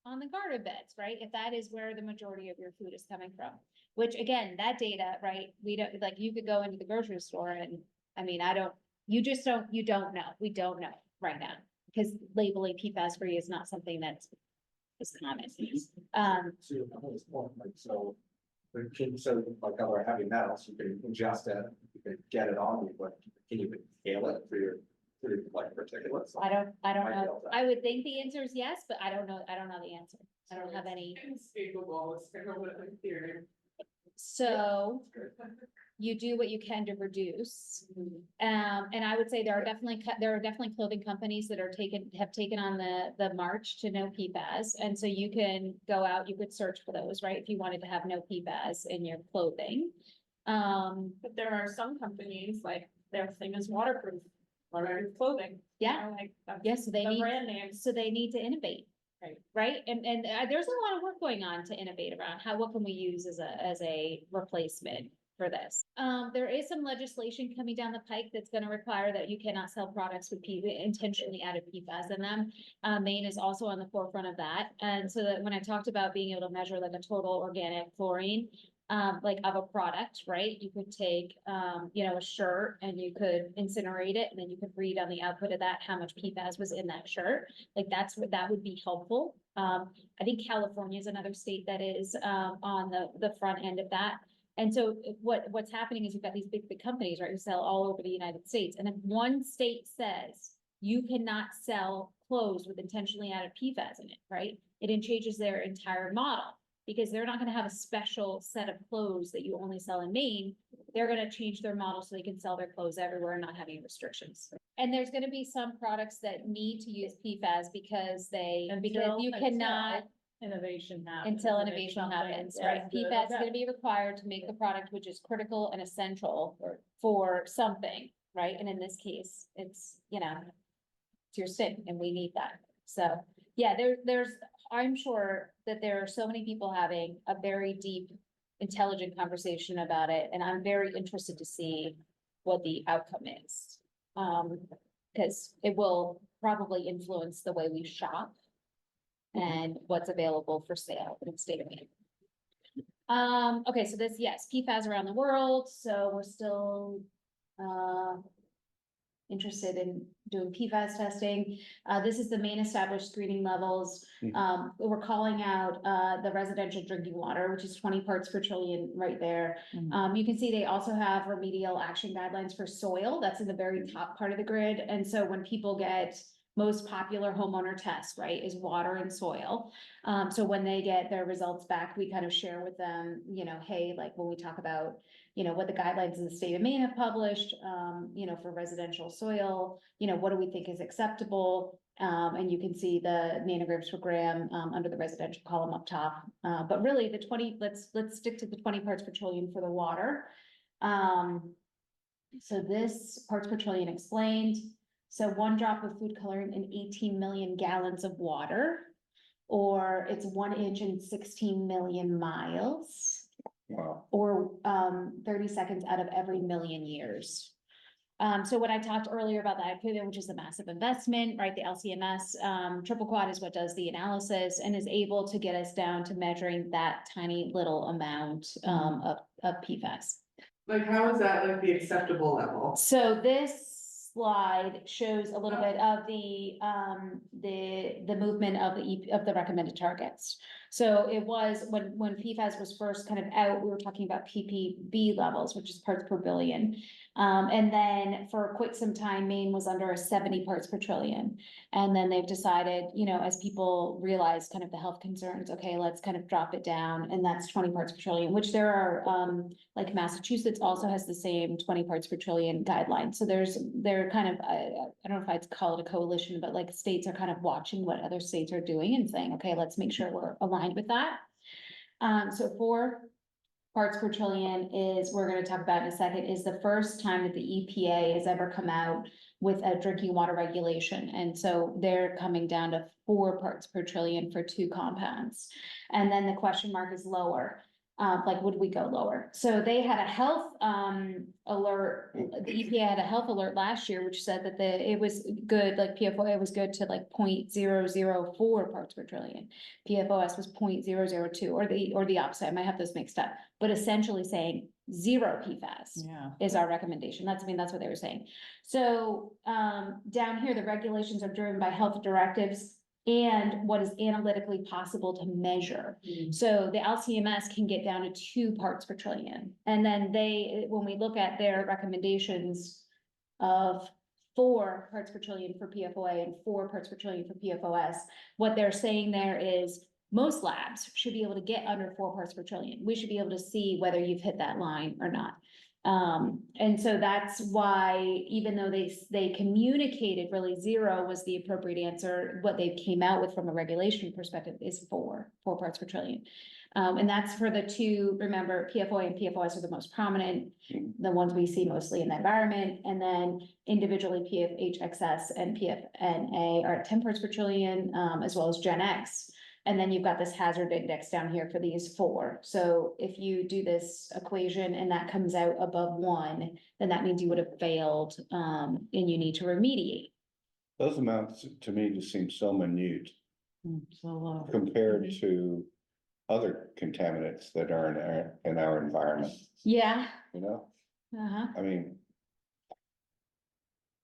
Speaker 2: garden beds, right? If that is where the majority of your food is coming from, which again, that data, right? We don't, like, you could go into the grocery store and, I mean, you don't know. We don't know right now. Because labeling PFAS free is not something that is common.
Speaker 4: To this point, like, so. Like other heavy metals, you can ingest it, you can get it on you, but can you inhale it through like particulates?
Speaker 2: I don't
Speaker 4: Might be
Speaker 2: know.
Speaker 4: able to.
Speaker 2: I would think the answer is yes, but I don't know the answer. I don't have any.
Speaker 6: Inescapable, it's kind of what I'm hearing.
Speaker 2: So you do what you can to reduce. And I would say there are definitely clothing companies that have taken on the march to no PFAS. And so you can go out, you could search for those, right? If you wanted to have no PFAS in your clothing.
Speaker 5: But there are some companies, like, their thing is waterproof clothing. you
Speaker 2: Yeah.
Speaker 5: know, Like. that's
Speaker 2: Yes, so they
Speaker 5: the
Speaker 2: need,
Speaker 5: brand names.
Speaker 2: so they need to innovate.
Speaker 5: Right.
Speaker 2: Right? And there's a lot of work going on to innovate around what can we use as a replacement for this. There is some legislation coming down the pike that's gonna require that you cannot sell products with intentionally added PFAS in them. Maine is also on the forefront of that. And so that when I talked about being able to measure like a total organic fluorine, like of a product, right? You could take, a shirt and you could incinerate it, and then you could read on the output of that how much PFAS was in that shirt. Like that would be helpful. I think California is another state that is, on the front end of that. And so what's happening is you've got these big companies, right, who sell all over the United States. And if one state says you cannot sell clothes with intentionally added PFAS in it, right? It changes their entire model, because they're not gonna have a special set of clothes that you only sell in Maine. They're gonna change their model so they can sell their clothes everywhere and not have any restrictions. And there's gonna be some products that need to use PFAS because you cannot.
Speaker 7: Innovation happens.
Speaker 2: Until
Speaker 7: and it's
Speaker 2: innovation
Speaker 7: something
Speaker 2: happens,
Speaker 7: as
Speaker 2: right?
Speaker 7: good
Speaker 2: PFAS
Speaker 7: as
Speaker 2: is gonna be required to make the product, which is critical and essential for something, right? And in this case, it's your skin, and we need that. So, yeah, I'm sure that there are so many people having a very deep, intelligent conversation about it, and I'm very interested to see what the outcome is. Because it will probably influence the way we shop and what's available for sale in the state of Maine. Okay, so yes, PFAS around the world, so we're still, interested in doing PFAS testing. This is the main established screening levels. We're calling out, the residential drinking water, which is 20 parts per trillion right there. You can see they also have remedial action guidelines for soil. That's in the very top part of the grid. And so when people get most popular homeowner test, right, is water and soil. So when they get their results back, we kind of share with them, hey, like when we talk about, what the guidelines in the state of Maine have published, for residential soil, what do we think is acceptable? And you can see the nanograms per gram, under the residential column up top. But really let's stick to the 20 parts per trillion for the water. So this parts per trillion explained. So 1 drop of food coloring in 18 million gallons of water, or it's 1 inch in 16 million miles,
Speaker 3: Wow.
Speaker 2: or 30 seconds out of every million years. So when I talked earlier about that pivot, which is the massive investment, right, the LCMS, triple quad is what does the analysis and is able to get us down to measuring that tiny little amount, of PFAS.
Speaker 6: Like, how is that like the acceptable level?
Speaker 2: So this slide shows a little bit of the movement of the recommended targets. So it was when PFAS was first kind of out, we were talking about ppb levels, which is parts per billion. And then for quite some time, Maine was under 70 parts per trillion. And then they've decided, you know, as people realize kind of the health concerns, okay, let's kind of drop it down, and that's 20 parts per trillion, which there are, like Massachusetts also has the same 20 parts per trillion guideline. So they're kind of, I don't know if I'd call it a coalition, but like states are kind of watching what other states are doing and saying, okay, let's make sure we're aligned with that. So 4 parts per trillion is, we're gonna talk about in a second, is the first time that the EPA has ever come out with a drinking water regulation. And so they're coming down to 4 parts per trillion for 2 compounds. And then the question mark is lower. Like, would we go lower? So they had a health alert, the EPA had a health alert last year, which said that it was good, like PFOA was good to like 0.004 parts per trillion. PFOS was 0.002, or the opposite, I might have those mixed up, but essentially saying 0 PFAS
Speaker 7: Yeah.
Speaker 2: is our recommendation. That's what they were saying. So down here, the regulations are driven by health directives and what is analytically possible to measure. So the LCMS can get down to 2 parts per trillion. And then when we look at their recommendations of 4 parts per trillion for PFOA and 4 parts per trillion for PFOS, what they're saying there is most labs should be able to get under 4 parts per trillion. We should be able to see whether you've hit that line or not. And so that's why, even though they communicated really 0 was the appropriate answer, what they came out with from a regulation perspective is 4 parts per trillion. And that's for the 2, remember, PFOA and PFOS are the most prominent, the ones we see mostly in the environment, and then individually PFHXS and PFNA are at 10 parts per trillion, as well as Gen X. And then you've got this hazard index down here for these 4. So if you do this equation and that comes out above 1, then that means you would have failed, and you need to remediate.
Speaker 3: Those amounts to me just seem so minute
Speaker 7: So low.
Speaker 3: compared to other contaminants that are in our environment,
Speaker 2: Yeah.
Speaker 3: you know?
Speaker 2: Uh-huh.
Speaker 3: I mean,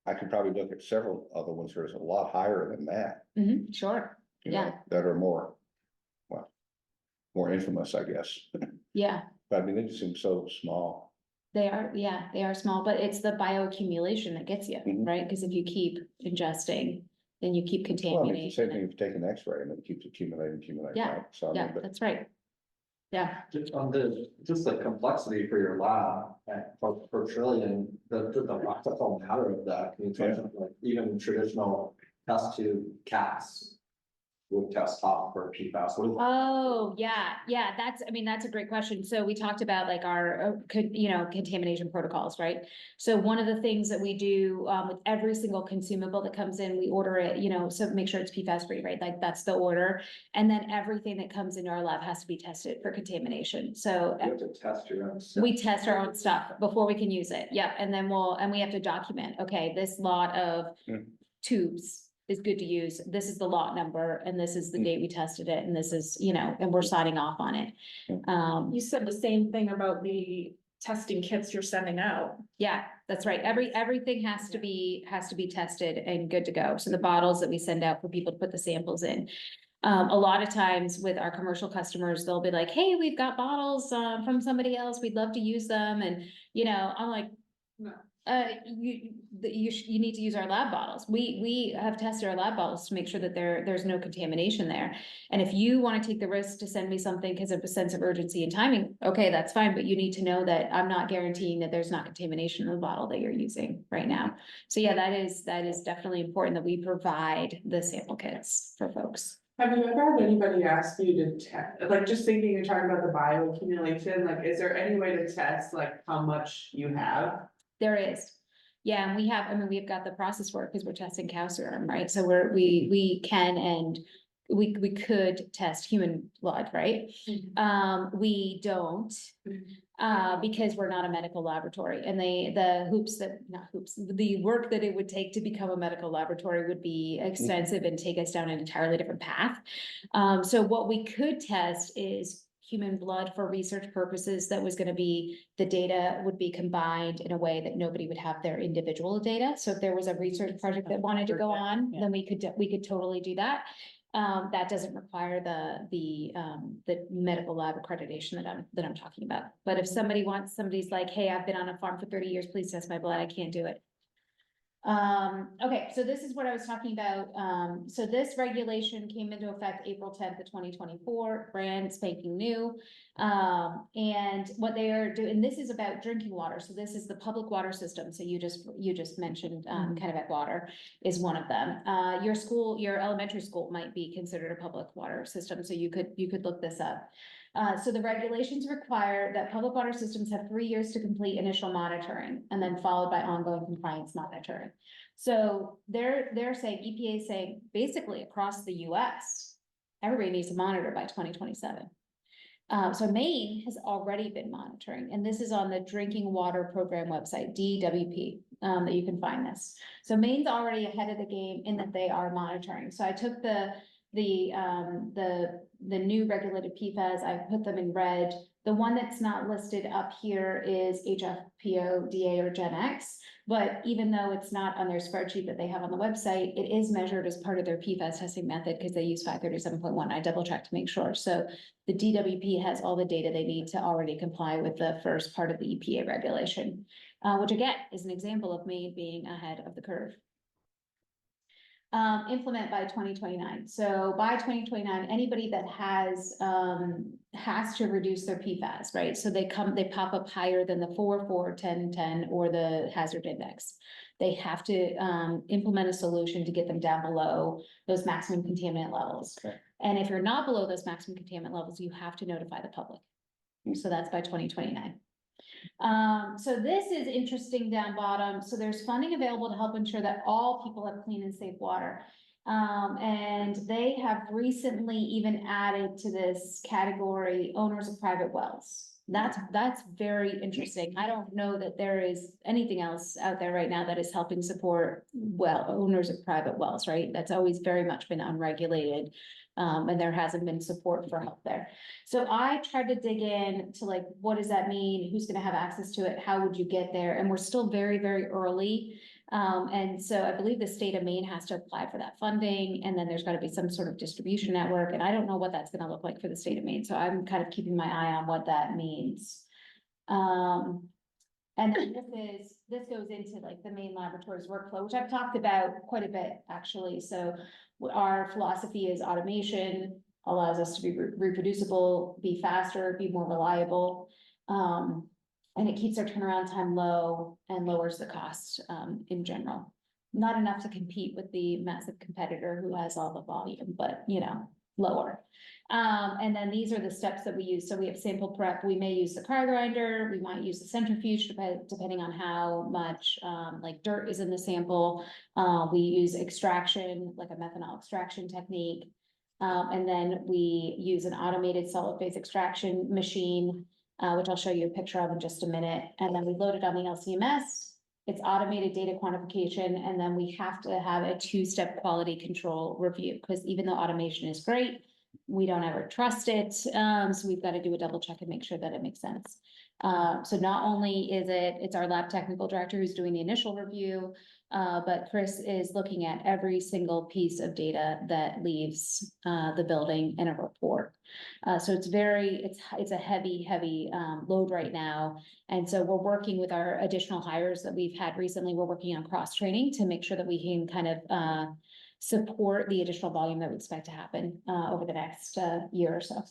Speaker 3: I could probably look at several other ones that are a lot higher than that,
Speaker 2: Sure.
Speaker 3: you know,
Speaker 2: Yeah.
Speaker 3: that are more, well, more infamous, I guess.
Speaker 2: Yeah.
Speaker 3: But I mean, they just seem so small.
Speaker 2: They are small, but it's the bioaccumulation that gets you,
Speaker 3: Mhm.
Speaker 2: right? Because if you keep ingesting, then you keep
Speaker 3: Well, I mean, it's the
Speaker 2: contaminating.
Speaker 3: same thing if you take an X-ray and it keeps accumulating,
Speaker 2: Yeah,
Speaker 3: right? So I mean,
Speaker 2: Yeah,
Speaker 3: but
Speaker 2: that's right. Yeah.
Speaker 4: Just on just the complexity for your lab at per trillion, the practical matter of that, can you touch on like even traditional test tube caps would test top for PFAS? What is
Speaker 2: Oh, yeah, that's a great question. So we talked about like our, contamination protocols, right? So one of the things that we do, with every single consumable that comes in, we order it, so make sure it's PFAS free, right? Like that's the order. And then everything that comes into our lab has to be tested for contamination. So
Speaker 4: you have to test your own stuff?
Speaker 2: we test our own stuff before we can use it. Yep. And then we have to document, okay, this lot of tubes is good to use. This is the lot number and this is the date we tested it. And this is, and we're signing off on it.
Speaker 5: You said the same thing about the testing kits you're sending out.
Speaker 2: Yeah, that's right. Everything has to be tested and good to go. So the bottles that we send out for people to put the samples in. A lot of times with our commercial customers, they'll be like, hey, we've got bottles from somebody else. We'd love to use them. And, I'm like,
Speaker 6: No.
Speaker 2: You need to use our lab bottles. We have tested our lab bottles to make sure that there's no contamination there. And if you want to take the risk to send me something because of a sense of urgency and timing, okay, that's fine. But you need to know that I'm not guaranteeing that there's not contamination in the bottle that you're using right now. So yeah, that is definitely important that we provide the sample kits for folks.
Speaker 6: Have you ever had anybody ask you to test, like, just thinking you're talking about the bioaccumulation, like, is there any way to test, like, how much you have?
Speaker 2: There is. Yeah, and we've got the process for it because we're testing cow serum, right? So we can and we could test human blood, right? We don't, because we're not a medical laboratory, and the work that it would take to become a medical laboratory would be extensive and take us down an entirely different path. So what we could test is human blood for research purposes. That was gonna be, the data would be combined in a way that nobody would have their individual data. So if there was a research project that wanted to go on, then we could totally do that. That doesn't require the medical lab accreditation that I'm talking about. But if somebody's like, hey, I've been on a farm for 30 years, please test my blood, I can't do it. Okay, so this is what I was talking about. So this regulation came into effect April 10th of 2024, brand spanking new. And what they are doing, this is about drinking water. So this is the public water system. So you just mentioned, kind of at water is one of them. Your elementary school might be considered a public water system. So you could look this up. So the regulations require that public water systems have 3 years to complete initial monitoring and then followed by ongoing compliance monitoring. So they're saying, EPA is saying, basically across the US, everybody needs to monitor by 2027. So Maine has already been monitoring, and this is on the Drinking Water Program website, DWP, that you can find this. So Maine's already ahead of the game in that they are monitoring. So I took the new regulated PFAS, I put them in red. The one that's not listed up here is HFPO, DA, or Gen X. But even though it's not on their spreadsheet that they have on the website, it is measured as part of their PFAS testing method because they use 537.1. I double checked to make sure. So the DWP has all the data they need to already comply with the first part of the EPA regulation, which again is an example of Maine being ahead of the curve. Implement by 2029. So by 2029, anybody that has to reduce their PFAS, right? So they pop up higher than the 4, 4, 10, 10, or the hazard index. They have to implement a solution to get them down below those maximum contaminant levels.
Speaker 3: Okay.
Speaker 2: And if you're not below those maximum contaminant levels, you have to notify the public. So that's by 2029. So this is interesting down bottom. So there's funding available to help ensure that all people have clean and safe water. And they have recently even added to this category owners of private wells. That's very interesting. I don't know that there is anything else out there right now that is helping support owners of private wells, right? That's always very much been unregulated. And there hasn't been support for help there. So I tried to dig in to like, what does that mean? Who's going to have access to it? How would you get there? And we're still very, very early. And so I believe the state of Maine has to apply for that funding, and then there's got to be some sort of distribution network. And I don't know what that's going to look like for the state of Maine. So I'm kind of keeping my eye on what that means. And then this goes into like the Maine Laboratories workflow, which I've talked about quite a bit, actually. So our philosophy is automation allows us to be reproducible, be faster, be more reliable. And it keeps our turnaround time low and lowers the cost in general. Not enough to compete with the massive competitor who has all the volume, but lower. And then these are the steps that we use. So we have sample prep. We may use the car grinder. We might use the centrifuge depending on how much like dirt is in the sample. We use extraction, like a methanol extraction technique. And then we use an automated solid phase extraction machine, which I'll show you a picture of in just a minute. And then we load it on the LCMS. It's automated data quantification, and then we have to have a 2-step quality control review, because even though automation is great, we don't ever trust it. So we've got to do a double check and make sure that it makes sense. So not only is it's our lab technical director who's doing the initial review, but Chris is looking at every single piece of data that leaves the building in a report. So it's a heavy load right now. And so we're working with our additional hires that we've had recently. We're working on cross training to make sure that we can kind of support the additional volume that we expect to happen over the next year or so.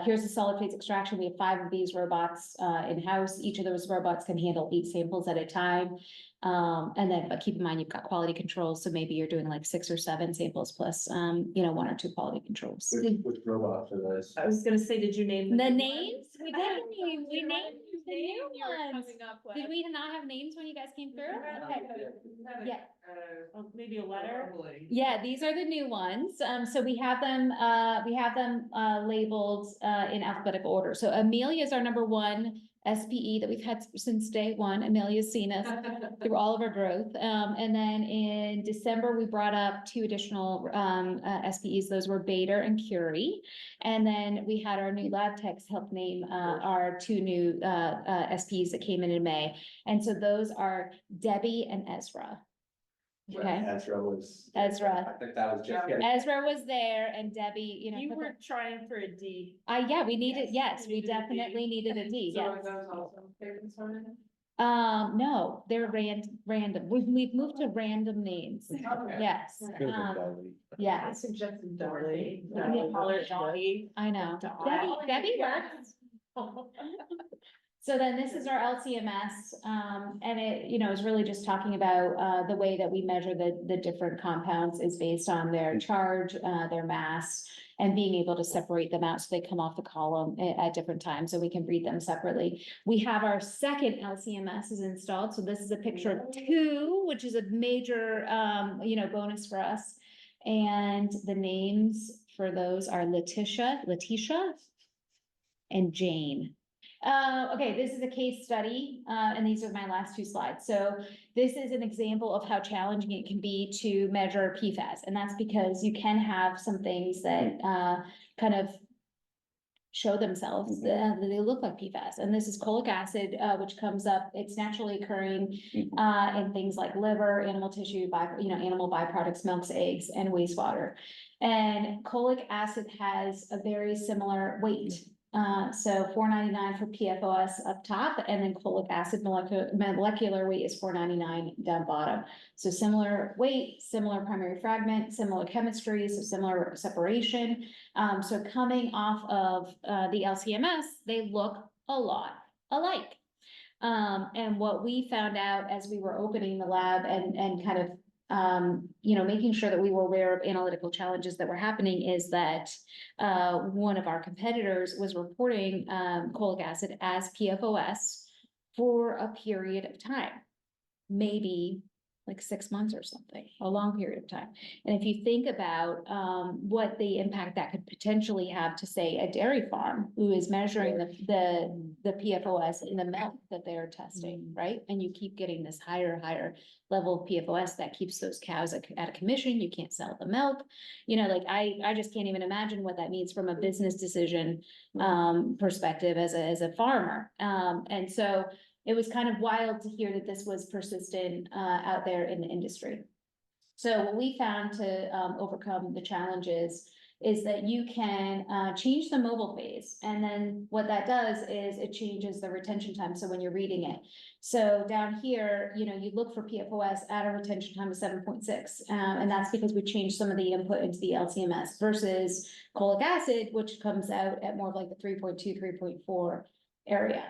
Speaker 2: Here's the solid phase extraction. We have 5 of these robots in-house. Each of those robots can handle 8 samples at a time. But keep in mind, you've got quality controls. So maybe you're doing like 6 or 7 samples plus, 1 or 2 quality controls.
Speaker 4: Which robots are those?
Speaker 5: I was gonna say, did you name
Speaker 2: The names? We did name, we
Speaker 5: You had
Speaker 2: named
Speaker 5: a
Speaker 2: the
Speaker 5: name
Speaker 2: new
Speaker 5: you were
Speaker 2: ones.
Speaker 5: coming up with.
Speaker 2: Did we not have names when you guys came through? Okay. Yeah.
Speaker 5: Oh, maybe a letter?
Speaker 2: Yeah, these are the new ones. So we have them, labeled, in alphabetical order. So Amelia is our number one SPE that we've had since day one. Amelia's seen us through all of our growth. And then in December, we brought up two additional, SPEs. Those were Bader and Curie. And then we had our new lab techs help name, our two new, SPEs that came in May. And so those are Debbie and Ezra. Okay.
Speaker 4: Ezra was.
Speaker 2: Ezra.
Speaker 4: I think that was just getting.
Speaker 2: Ezra was there and Debbie,
Speaker 5: You were trying for a D.
Speaker 2: yeah, we needed, yes,
Speaker 5: You
Speaker 2: we
Speaker 5: needed a D.
Speaker 2: definitely needed a D,
Speaker 6: So
Speaker 2: yes.
Speaker 6: are those also favorites on
Speaker 2: No, they're random. We've moved to random names.
Speaker 6: it? Okay.
Speaker 2: Yes,
Speaker 3: Could have been Dolly.
Speaker 5: I
Speaker 2: yes,
Speaker 5: suggested Dorothy.
Speaker 2: Yeah.
Speaker 5: Call her Dottie.
Speaker 2: I know.
Speaker 5: Dot.
Speaker 2: Debbie works. So then this is our LCMS, and it, is really just talking about, the way that we measure the different compounds is based on their charge, their mass, and being able to separate them out so they come off the column at different times, so we can read them separately. We have our second LCMS is installed, so this is a picture of two, which is a major, bonus for us. And the names for those are Letitia, and Jane. Okay, this is a case study, and these are my last two slides. So this is an example of how challenging it can be to measure PFAS, and that's because you can have some things that kind of show themselves that they look like PFAS. And this is cholic acid, which comes up, it's naturally occurring in things like liver, animal tissue, animal byproducts, milks, eggs, and wastewater. And cholic acid has a very similar weight. So 499 for PFOS up top, and then cholic acid molecular weight is 499 down bottom. So similar weight, similar primary fragment, similar chemistry, so similar separation. So coming off of the LCMS, they look a lot alike. And what we found out as we were opening the lab and kind of making sure that we were aware of analytical challenges that were happening is that one of our competitors was reporting cholic acid as PFOS for a period of time, maybe like 6 months or something, a long period of time. And if you think about what the impact that could potentially have to, say, a dairy farm who is measuring the PFOS in the milk that they're testing, right? And you keep getting this higher level of PFOS that keeps those cows at a commission. You can't sell the milk. I just can't even imagine what that means from a business decision perspective as a farmer. And so it was kind of wild to hear that this was persistent out there in the industry. So what we found to overcome the challenges is that you can change the mobile phase. And then what that does is it changes the retention time. So when you're reading it. So down here, you look for PFOS at a retention time of 7.6. And that's because we changed some of the input into the LCMS versus cholic acid, which comes out at more of like the 3.2, 3.4 area.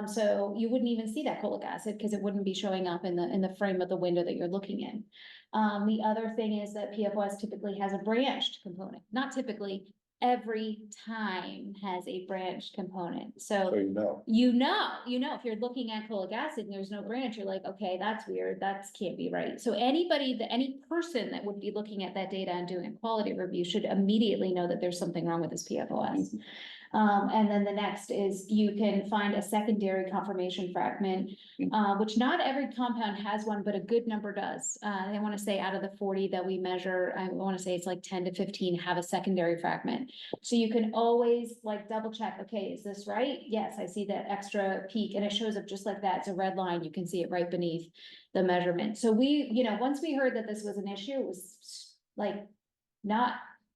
Speaker 2: So you wouldn't even see that cholic acid because it wouldn't be showing up in the frame of the window that you're looking in. The other thing is that PFOS typically has a branched component, not typically, every time has a branched component.
Speaker 3: So
Speaker 2: If you're looking at cholic acid and there's no branch, you're like, okay, that's weird. That can't be right. So any person that would be looking at that data and doing a quality review should immediately know that there's something wrong with this PFOS. And then the next is you can find a secondary conformation fragment, which not every compound has one, but a good number does. I want to say out of the 40 that we measure, I want to say it's like 10 to 15 have a secondary fragment. So you can always like double check, okay, is this right? Yes, I see that extra peak and it shows up just like that. It's a red line. You can see it right beneath the measurement. So we, once we heard that this was an issue, it was like not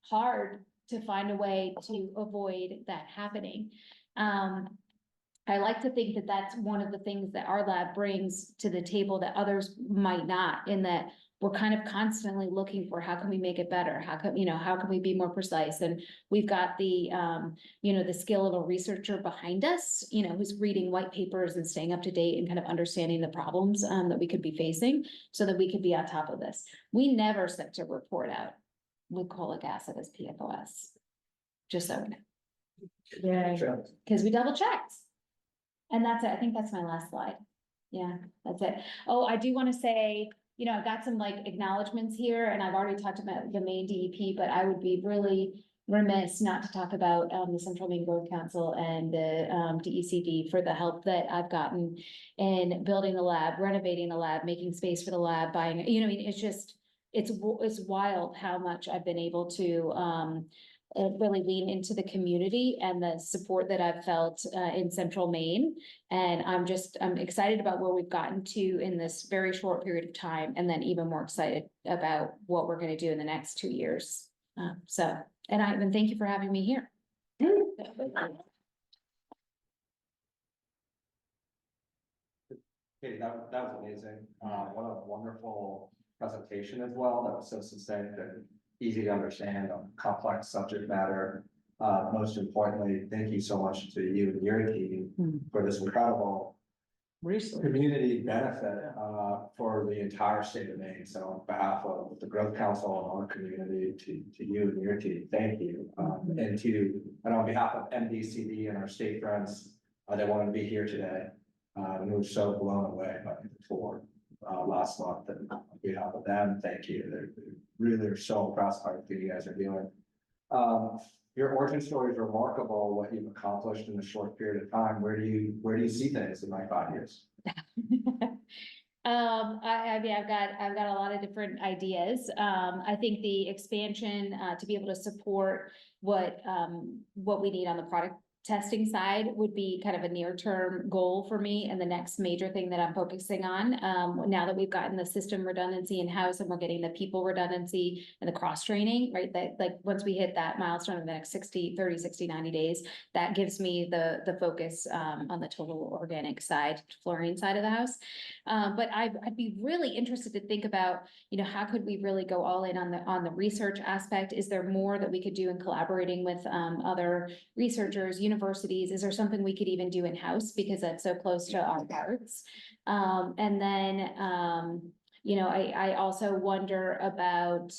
Speaker 2: hard to find a way to avoid that happening. I like to think that that's one of the things that our lab brings to the table that others might not, in that we're kind of constantly looking for how can we make it better? How can we be more precise? And we've got the, the skill of a researcher behind us, who's reading white papers and staying up to date and kind of understanding the problems that we could be facing so that we could be on top of this. We never sent a report out with cholic acid as PFOS, just so we know.
Speaker 7: Yeah.
Speaker 4: Sure.
Speaker 2: Because we double checked. And that's it, I think that's my last slide. Yeah, that's it. Oh, I do want to say, you know, I've got some like acknowledgements here, and I've already talked about the Maine DEP, but I would be really remiss not to talk about the Central Maine Growth Council and the DECD for the help that I've gotten in building the lab, renovating the lab, making space for the lab, buying, you know, I mean, it's just, it's wild how much I've been able to really lean into the community and the support that I've felt in Central Maine. And I'm excited about where we've gotten to in this very short period of time, and then even more excited about what we're gonna do in the next 2 years. And thank you for having me here.
Speaker 4: Katie, that was amazing. What a wonderful presentation as well. That was so succinct and easy to understand on complex subject matter. Most importantly, thank you so much to you and your team for this incredible
Speaker 7: Resource.
Speaker 4: community benefit for the entire state of Maine. So on behalf of the Growth Council and our community, to you and your team, thank you. And on behalf of MDCD and our state friends, they wanted to be here today. We were so blown away by the tour last month, and on behalf of them, thank you. They really are so impressed by what you guys are doing. Your origin story is remarkable, what you've accomplished in a short period of time. Where do you see things in like 5 years?
Speaker 2: I mean, I've got a lot of different ideas. I think the expansion, to be able to support what we need on the product testing side would be kind of a near-term goal for me, and the next major thing that I'm focusing on, now that we've gotten the system redundancy in-house and we're getting the people redundancy and the cross-training, right? That, like, once we hit that milestone in the next 60, 90 days, that gives me the focus on the total organic side, fluorine side of the house. But I'd be really interested to think about, you know, how could we really go all in on the research aspect? Is there more that we could do in collaborating with other researchers, universities? Is there something we could even do in-house because that's so close to our hearts? And then, you know, I also wonder about,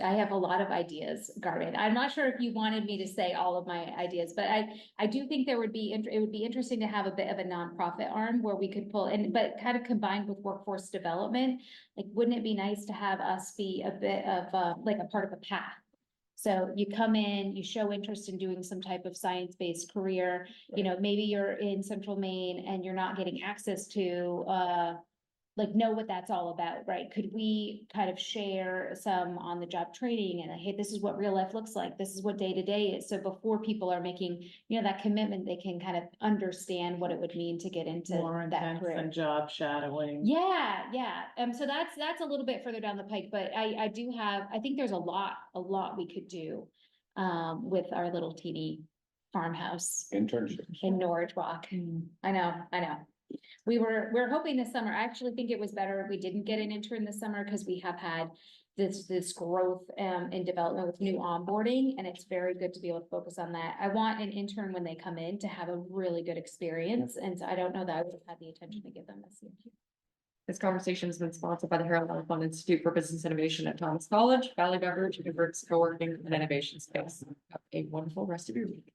Speaker 2: I have a lot of ideas, Garvin. I'm not sure if you wanted me to say all of my ideas, but I do think it would be interesting to have a bit of a nonprofit arm where we could pull in, but kind of combined with workforce development. Like, wouldn't it be nice to have us be a bit of like a part of a path? So you come in, you show interest in doing some type of science-based career, you know, maybe you're in Central Maine and you're not getting access to, like, know what that's all about, right? Could we kind of share some on the job training and, hey, this is what real life looks like. This is what day-to-day is. So before people are making, you know, that commitment, they can kind of understand what it would mean to get into
Speaker 7: More
Speaker 2: that
Speaker 7: intense
Speaker 2: career.
Speaker 7: than job shadowing.
Speaker 2: Yeah. So that's a little bit further down the pike, but I think there's a lot we could do with our little teeny farmhouse
Speaker 3: Internships.
Speaker 2: in Norwich Walk. I know. We're hoping this summer. I actually think it was better we didn't get an intern this summer, because we have had this growth in development with new onboarding, and it's very good to be able to focus on that. I want an intern when they come in to have a really good experience, and so I don't know that I would have had the attention to give them this year.
Speaker 1: This conversation has been sponsored by the Harold L. Fund Institute for Business Innovation at Thomas College, Valley Beverage, Converts Co-working and Innovation Space. Have a wonderful rest of your week.